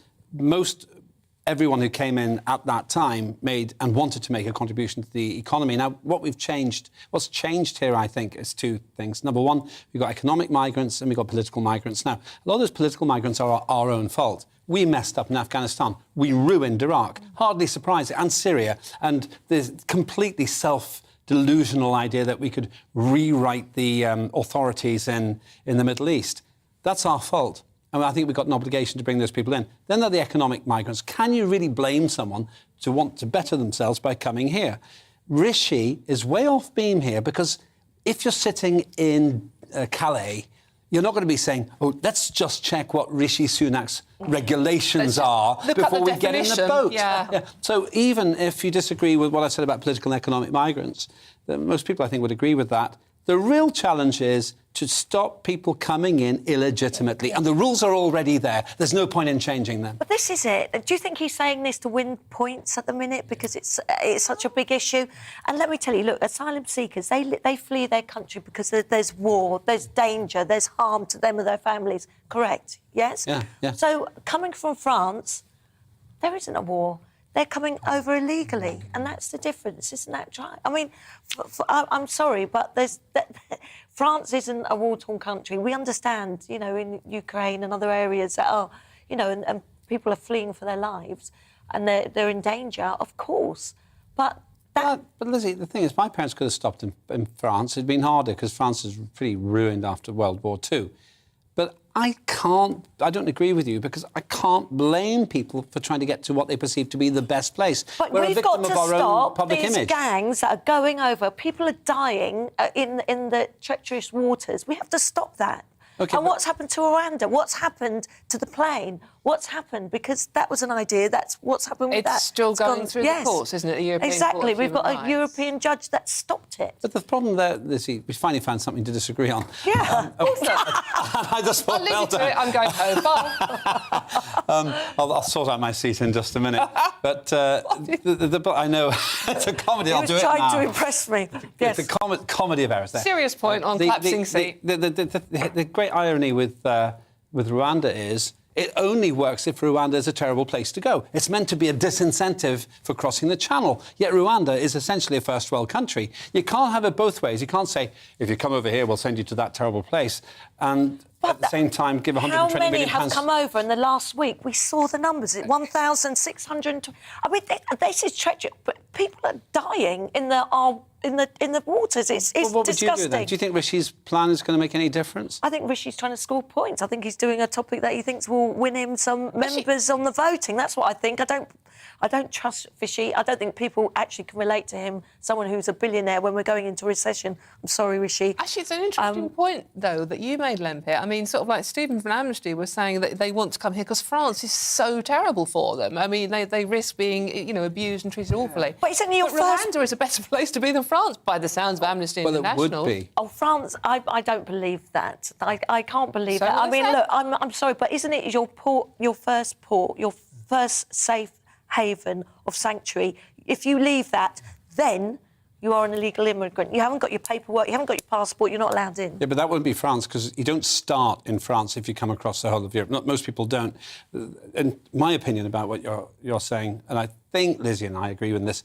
everyone who came in at that time made and wanted to make a contribution to the economy. Now, what's changed here, I think, is two things. Number one, we've got economic migrants and we've got political migrants. Now, a lot of those political migrants are our own fault. We messed up in Afghanistan. We ruined Iraq. Hardly surprising. And Syria. And this completely self-delusional idea that we could rewrite the authorities in the Middle East. That's our fault. And I think we've got an obligation to bring those people in. Then there are the economic migrants. Can you really blame someone to want to better themselves by coming here? Rishi is way off beam here, because if you're sitting in Calais, you're not going to be saying, oh, let's just check what Rishi Sunak's regulations are before we get in the boat. Yeah. So even if you disagree with what I said about political and economic migrants, most people, I think, would agree with that. The real challenge is to stop people coming in illegitimately. And the rules are already there. There's no point in changing them. But this is it. Do you think he's saying this to win points at the minute because it's such a big issue? And let me tell you, look, asylum seekers, they flee their country because there's war, there's danger, there's harm to them and their families. Correct? Yes? Yeah. So coming from France, there isn't a war. They're coming over illegally, and that's the difference, isn't that right? I mean, I'm sorry, but France isn't a war-torn country. We understand, you know, in Ukraine and other areas that are, you know, and people are fleeing for their lives, and they're in danger, of course. But Lizzie, the thing is, my parents could have stopped in France. It'd been harder because France is pretty ruined after World War II. But I don't agree with you, because I can't blame people for trying to get to what they perceive to be the best place. But We're a we've victim got to of our own stop public these image. gangs that are going over. People are dying in the treacherous waters. We have to stop that. Okay, and what's happened to Rwanda? What's happened to the plane? What's happened? Because that was an idea. That's what's happened with that. It's still going through the courts, isn't it? The European exactly. Court of We've got Human a Rights. European judge that stopped it. But the problem there, Lizzie, we finally found something to disagree on. Yeah. I just thought, I'll leave you to it. I'm going home. Bye. I'll sort out my seat in just a minute. But I know it's a comedy. I'll do it now. He was trying to impress me. Yes. It's a comedy of errors there. Serious point on collapsing seat. The great irony with Rwanda is it only works if Rwanda is a terrible place to go. It's meant to be a disincentive for crossing the channel. Yet Rwanda is essentially a first world country. You can't have it both ways. You can't say, if you come over here, we'll send you to that terrible place. And at the same time, give 120 How million many have pounds. come over in the last week? We saw the numbers. 1,620. I mean, this is treacherous. But people are dying in the waters. It's Well, what disgusting. would you do then? Do you think Rishi's plan is going to make any difference? I think Rishi's trying to score points. I think he's doing a topic that he thinks will win him some members on the voting. That's what I think. I don't trust Rishi. I don't think people actually can relate to him, someone who's a billionaire, when we're going into recession. I'm sorry, Rishi. Actually, it's an interesting point, though, that you made, Lempit. I mean, sort of like Stephen from Amnesty was saying that they want to come here because France is so terrible for them. I mean, they risk being, abused and treated awfully. But isn't your Rwanda is a better place to be than France, by the sounds of Amnesty International. Well, it would be. Oh, France, I don't believe that. I can't believe So that. what I mean, is look, I'm sorry, but isn't it your first safe haven of sanctuary? If you leave that, then you are an illegal immigrant. You haven't got your paperwork, you haven't got your passport, you're not allowed in. Yeah, but that wouldn't be France, because you don't start in France if you come across the whole of Europe. Most people don't. And my opinion about what you're saying, and I think Lizzie and I agree with this,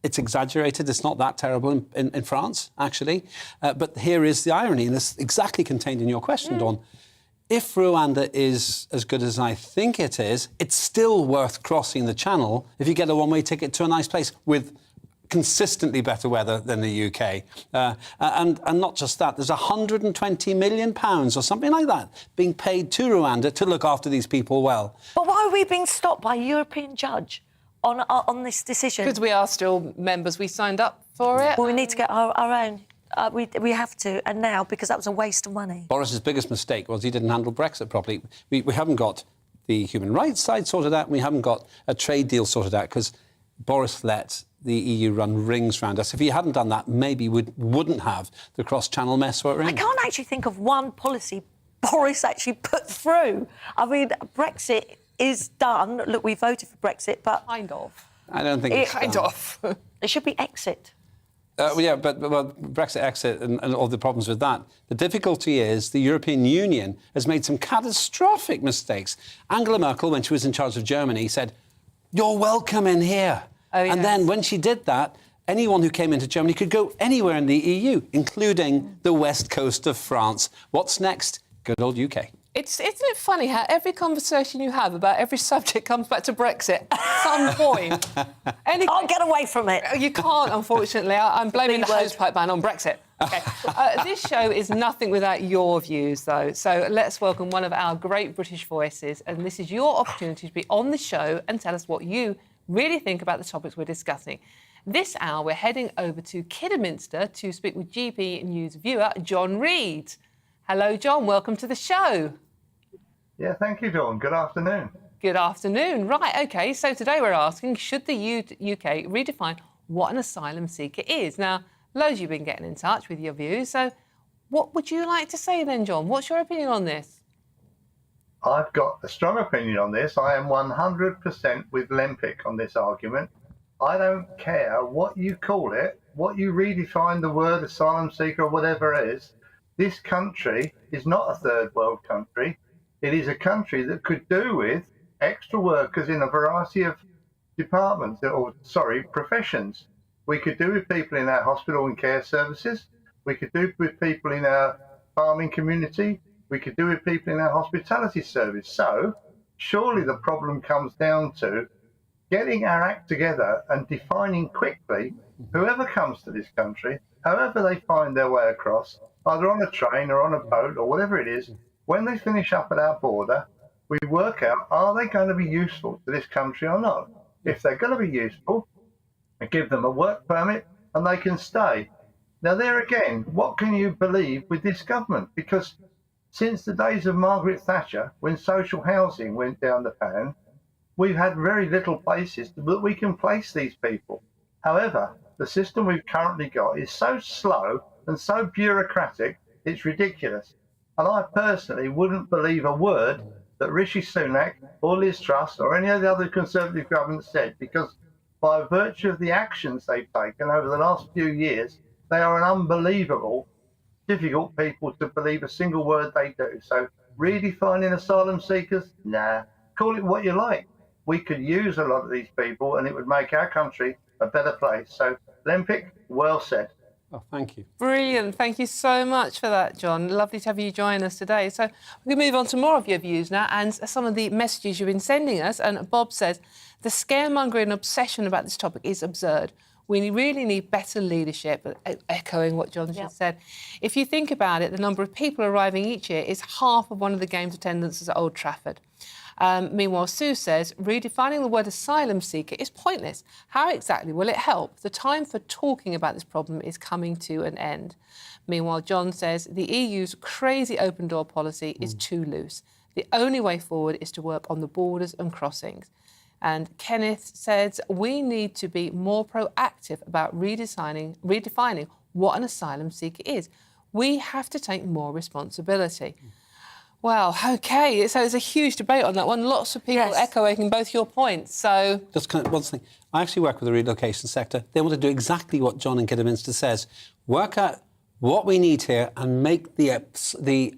it's exaggerated. It's not that terrible in France, actually. But here is the irony, and it's exactly contained in your question, Dawn. If Rwanda is as good as I think it is, it's still worth crossing the channel if you get a one-way ticket to a nice place with consistently better weather than the UK. And not just that, there's £120 million or something like that being paid to Rwanda to look after these people well. But why are we being stopped by a European judge on this decision? Because we are still members. We signed up for it. Well, we need to get our own. We have to, and now, because that was a waste of money. Boris's biggest mistake was he didn't handle Brexit properly. We haven't got the human rights side sorted out, and we haven't got a trade deal sorted out, because Boris let the EU run rings round us. If he hadn't done that, maybe we wouldn't have the cross-channel mess we're in. I can't actually think of one policy Boris actually put through. I mean, Brexit is done. Look, we voted for Brexit, but... Kind of. I don't think it's kind done. of. It should be exit. Yeah, but Brexit exit and all the problems with that. The difficulty is the European Union has made some catastrophic mistakes. Angela Merkel, when she was in charge of Germany, said, "You're welcome in here." Oh, yes. And then when she did that, anyone who came into Germany could go anywhere in the EU, including the west coast of France. What's next? Good old UK. Isn't it funny how every conversation you have about every subject comes back to Brexit at some point? Can't get away from it. You can't, unfortunately. I'm blaming the Hosepipe ban on Brexit. Okay. This show is nothing without your views, though. So let's welcome one of our great British voices. And this is your opportunity to be on the show and tell us what you really think about the topics we're discussing. This hour, we're heading over to Kidderminster to speak with GBNews viewer John Reid. Hello, John. Welcome to the show. Yeah, thank you, Dawn. Good afternoon. Good afternoon. Right, OK, so today we're asking, should the UK redefine what an asylum seeker is? Now, loads of you have been getting in touch with your views, so what would you like to say then, John? What's your opinion on this? I've got a strong opinion on this. I am 100% with Lempik on this argument. I don't care what you call it, what you redefine the word asylum seeker or whatever it is. This country is not a third world country. It is a country that could do with extra workers in a variety of departments, professions. We could do with people in our hospital and care services. We could do with people in our farming community. We could do with people in our hospitality service. So surely the problem comes down to getting our act together and defining quickly whoever comes to this country, however they find their way across, either on a train or on a boat or whatever it is, when they finish up at our border, we work out, are they going to be useful to this country or not? If they're going to be useful, we give them a work permit and they can stay. Now, there again, what can you believe with this government? Because since the days of Margaret Thatcher, when social housing went down the pan, we've had very little places that we can place these people. However, the system we've currently got is so slow and so bureaucratic, it's ridiculous. And I personally wouldn't believe a word that Rishi Sunak or Liz Truss or any of the other Conservative governments said, because by virtue of the actions they've taken over the last few years, they are an unbelievable, difficult people to believe a single word they do. So redefining asylum seekers? Nah. Call it what you like. We could use a lot of these people and it would make our country a better place. So, Lempic, well said. Oh, thank you. Brilliant. Thank you so much for that, John. Lovely to have you join us today. So we're going to move on to more of your views now and some of the messages you've been sending us. And Bob says, the scaremongering obsession about this topic is absurd. We really need better leadership, echoing what John just said. If you think about it, the number of people arriving each year is half of one of the game's attendances at Old Trafford. Meanwhile, Sue says, redefining the word asylum seeker is pointless. How exactly will it help? The time for talking about this problem is coming to an end. Meanwhile, John says, the EU's crazy open door policy is too loose. The only way forward is to work on the borders and crossings. And Kenneth says, we need to be more proactive about redefining what an asylum seeker is. We have to take more responsibility. Well, OK, so there's a huge debate on that one. Lots of people echoing both your points, so... Just kind of one thing. I actually work with the relocation sector. They want to do exactly what John in Kidderminster says. Work out what we need here and make the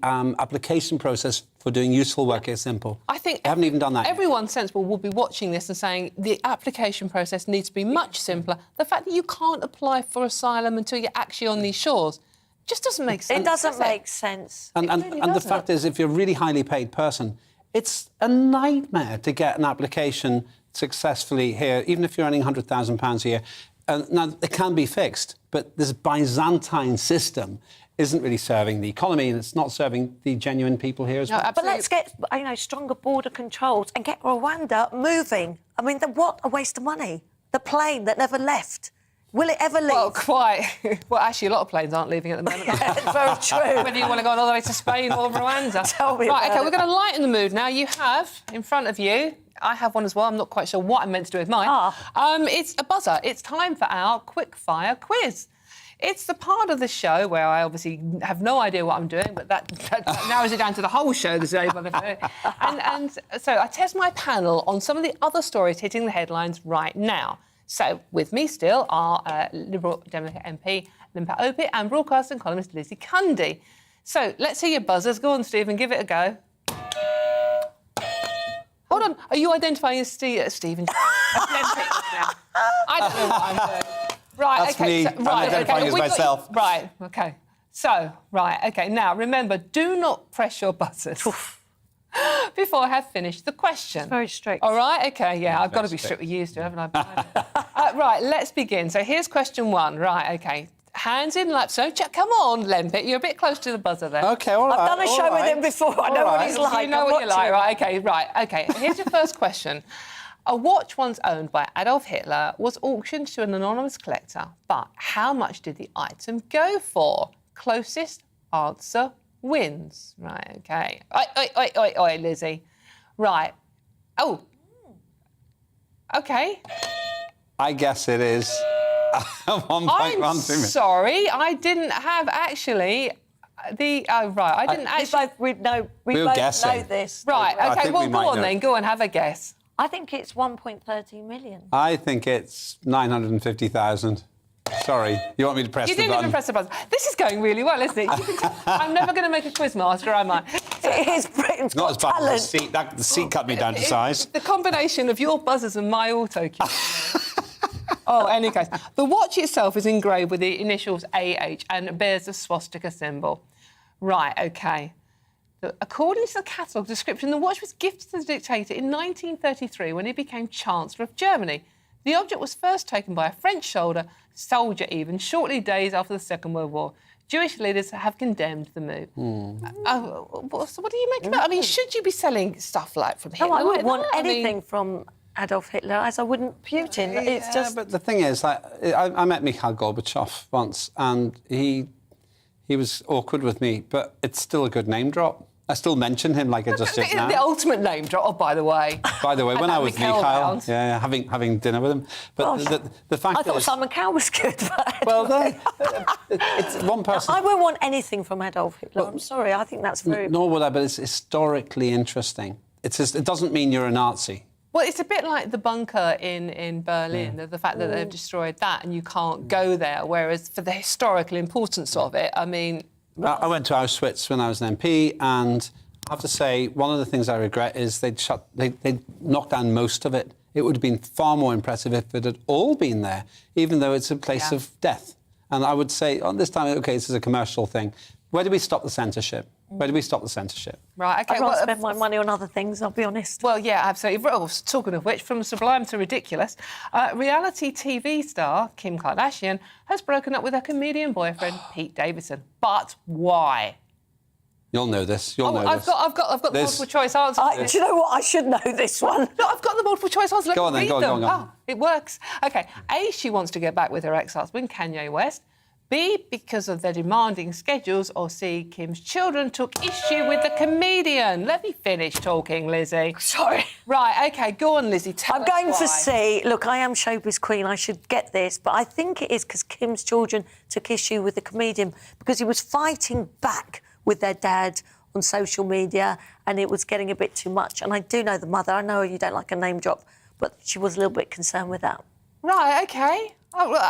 application process for doing useful work here simple. I think they haven't even done that yet. Everyone sensible will be watching this and saying the application process needs to be much simpler. The fact that you can't apply for asylum until you're actually on these shores just doesn't make sense. It doesn't make sense. And the fact is, if you're a really highly paid person, it's a nightmare to get an application successfully here, even if you're earning £100,000 a year. Now, it can be fixed, but this Byzantine system isn't really serving the economy and it's not serving the genuine people here as well. But let's get, stronger border controls and get Rwanda moving. I mean, what a waste of money. The plane that never left. Will it ever leave? Well, quite. Well, actually, a lot of planes aren't leaving at the moment. It's very true. Whether you want to go all the way to Spain or Rwanda. Tell me right, about OK, it. we're going to lighten the mood now. You have, in front of you, I have one as well. I'm not quite sure what I'm meant to do with mine. It's a buzzer. It's time for our quick-fire quiz. It's the part of the show where I obviously have no idea what I'm doing, but that narrows it down to the whole show today. And so I test my panel on some of the other stories hitting the headlines right now. So with me still are Liberal Democrat MP Limpa Opit and broadcaster and columnist Lizzie Cundy. So let's hear your buzzers. Go on, Stephen, give it a go. Hold on, are you identifying as Stephen? I don't know what I'm doing. Right, That's OK. me. So, I'm right, identifying as myself. Right, OK. So, right, OK. Now, remember, do not press your buzzers before I have finished the question. It's very strict. All right, OK, yeah, I've got to be strict with you, Stu, haven't I? Right, let's begin. So here's question one. Right, OK. Hands in laps. So, come on, Lempit, you're a bit close to the buzzer there. OK, all right. I've done a show with him before. I know what he's like. You know what you're like, right, OK. Here's your first question. A watch once owned by Adolf Hitler was auctioned to an anonymous collector, but how much did the item go for? Closest answer wins. Right, OK. Oi, Lizzie. Right. Oh. OK. I guess it is 1.1 I'm sorry, I didn't have actually the... Oh, right, I didn't actually... We both know this. Right, OK, well, go on then. Go on, have a guess. I think it's 1.13 million. I think it's 950,000. Sorry, you want me to press the button? You didn't even press the button. This is going really well, isn't it? I'm never going to make a quizmaster, am I? It is Britain's Not as bad talent. as the seat. The seat cut me down to size. The combination of your buzzers and my auto cue. Oh, in any case, the watch itself is engraved with the initials AH and bears the swastika symbol. Right, OK. According to the catalogue description, the watch was gifted to the dictator in 1933 when he became Chancellor of Germany. The object was first taken by a French soldier even shortly days after the Second World War. Jewish leaders have condemned the move. So what do you make of that? I mean, should you be selling stuff like from Hitler? No, I wouldn't like want that? anything from Adolf Hitler, as I wouldn't Putin. It's just... But the thing is, like, I met Mikhail Gorbachev once, and he was awkward with me, but it's still a good name drop. I still mention him like I just did now. The ultimate name drop, oh, by the way. By the way, when I was Mikhail, having dinner with him. But the fact I thought is... Simon Cowell was good. But well, it's one person... I wouldn't want anything from Adolf Hitler. I'm sorry, I think that's very... Nor would I, but it's historically interesting. It doesn't mean you're a Nazi. Well, it's a bit like the bunker in Berlin, the fact that they've destroyed that and you can't go there, whereas for the historical importance of it, I mean... I went to Auschwitz when I was an MP, and I have to say, one of the things I regret is they'd knocked down most of it. It would have been far more impressive if it had all been there, even though it's a place of death. And I would say, this time, OK, this is a commercial thing. Where do we stop the censorship? Where do we stop the censorship? Right, OK. I'd rather spend my money on other things, I'll be honest. Well, yeah, absolutely. Well, talking of which, from sublime to ridiculous, reality TV star Kim Kardashian has broken up with her comedian boyfriend, Pete Davidson. But why? You'll know this. You'll know I've this. got the multiple choice answers. Do you know what? I should know this one. No, I've got the multiple choice answers. Go on then, go on. It works. OK, A, she wants to get back with her ex-husband, Kanye West. B, because of their demanding schedules, or C, Kim's children took issue with the comedian. Let me finish talking, Lizzie. Sorry. Right, OK, go on, Lizzie, I'm going for C. Look, I am showbiz queen, I should get this, but I think it is because Kim's children took issue with the comedian because he was fighting back with their dad on social media and it was getting a bit too much. And I do know the mother. I know you don't like a name drop, but she was a little bit concerned with that. Right, OK. Oh, well,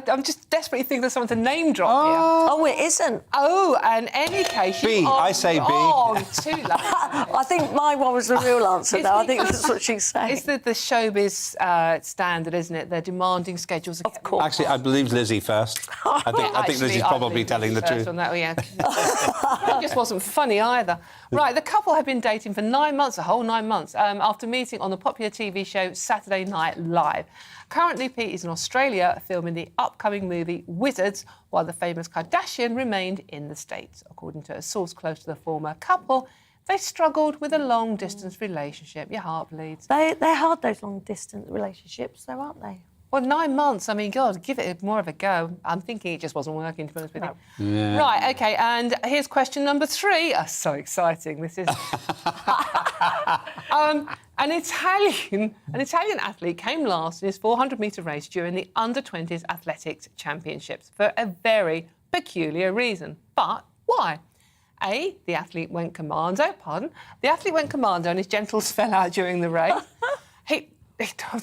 I'm just desperately thinking of someone to name drop here. Oh, it isn't. Oh, in any case... B. I say B. Oh, too late. I think my one was the real answer, though. I think that's what she's saying. It's the showbiz standard, isn't it? They're demanding schedules. Of course. Actually, I believe Lizzie first. I think Lizzie's probably telling the truth. On that, yeah. It just wasn't funny either. Right, the couple have been dating for 9 months, a whole 9 months, after meeting on the popular TV show Saturday Night Live. Currently, Pete is in Australia filming the upcoming movie Wizards, while the famous Kardashian remained in the States. According to a source close to the former couple, they struggled with a long-distance relationship. Your heart bleeds. They're hard, those long-distance relationships, though, aren't they? Well, 9 months, I mean, God, give it more of a go. I'm thinking it just wasn't working, to be honest with you. Yeah. Right, OK, and here's question number 3. Oh, so exciting, this is... An Italian athlete came last in his 400-metre race during the Under-20s Athletics Championships for a very peculiar reason. But why? A, the athlete went commando, The athlete went commando and his genitals fell out during the race. I'm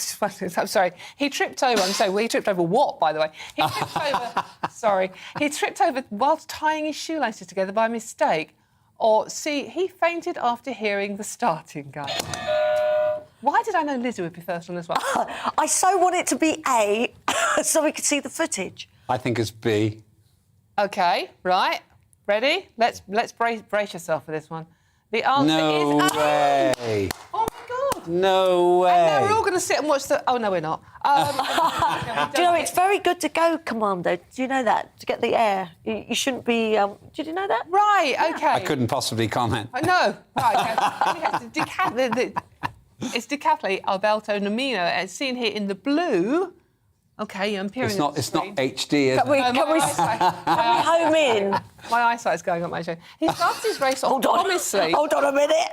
sorry. He tripped over. He tripped over what, by the way? He tripped over. Sorry. He tripped over whilst tying his shoelaces together by mistake. Or C, he fainted after hearing the starting gun. Why did I know Lizzie would be first on this one? I so want it to be A, so we could see the footage. I think it's B. OK, right. Ready? Let's brace yourself for this one. The answer is A. No way. Oh, my God. No way. And now we're all going to sit and watch the... Oh, no, we're not. Do you know, it's very good to go commando. Do you know that? To get the air. You shouldn't be... Did you know that? Right, OK. I couldn't possibly comment. No. Right, OK. It's decathlete Alberto Nomino, as seen here in the blue. OK, I'm peering It's not HD, is it? Can we home in? My eyesight's going up my show. He started his race off promisely. Hold on a minute.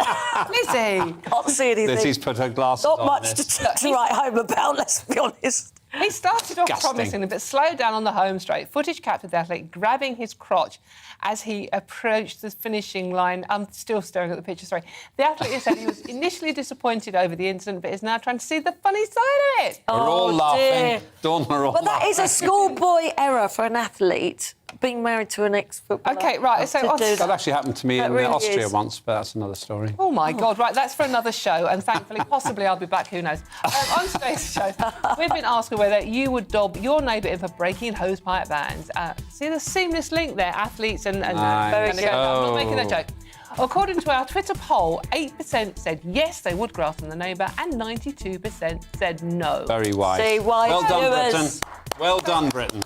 Lizzie. Can't see anything. Lizzie's put her glasses on. Not much to write home about, let's be honest. He started off promisingly, but slowed down on the home straight. Footage captured the athlete grabbing his crotch as he approached the finishing line. I'm still staring at the picture, sorry. The athlete said he was initially disappointed over the incident, but is now trying to see the funny side of it. We're all laughing. Dawn, we're all But that is a schoolboy error for an athlete, being married to an ex-footballer. OK, right, so... That actually happened to me in Austria once, but that's another story. Oh, my God, right, that's for another show, and thankfully, possibly I'll be back, who knows. On today's show, we've been asking whether you would dob your neighbour in for breaking hosepipe bans. See the seamless link there, athletes and I'm not making that joke. According to our Twitter poll, 8% said yes, they would grass on the neighbour, and 92% said no. Very wise. See, wise well done, viewers. Britain. Well done, Britain.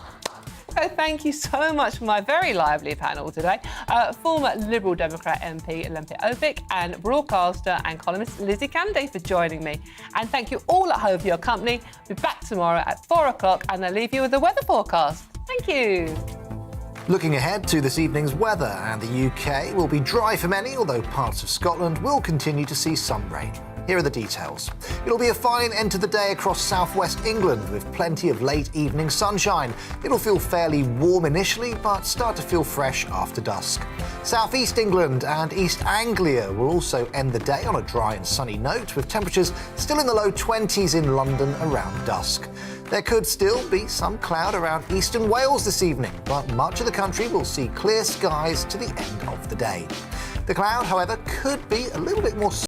Also, thank you so much for my very lively panel today. Former Liberal Democrat MP Olympia Opic and broadcaster and columnist Lizzie Candy for joining me. And thank you all at home for your company. We'll be back tomorrow at 4 o'clock and I'll leave you with the weather forecast. Thank you. Looking ahead to this evening's weather, and the UK will be dry for many, although parts of Scotland will continue to see some rain. Here are the details. It'll be a fine end to the day across southwest England with plenty of late evening sunshine. It'll feel fairly warm initially, but start to feel fresh after dusk. Southeast England and East Anglia will also end the day on a dry and sunny note, with temperatures still in the low 20s in London around dusk. There could still be some cloud around eastern Wales this evening, but much of the country will see clear skies to the end of the day. The cloud, however, could be a little bit more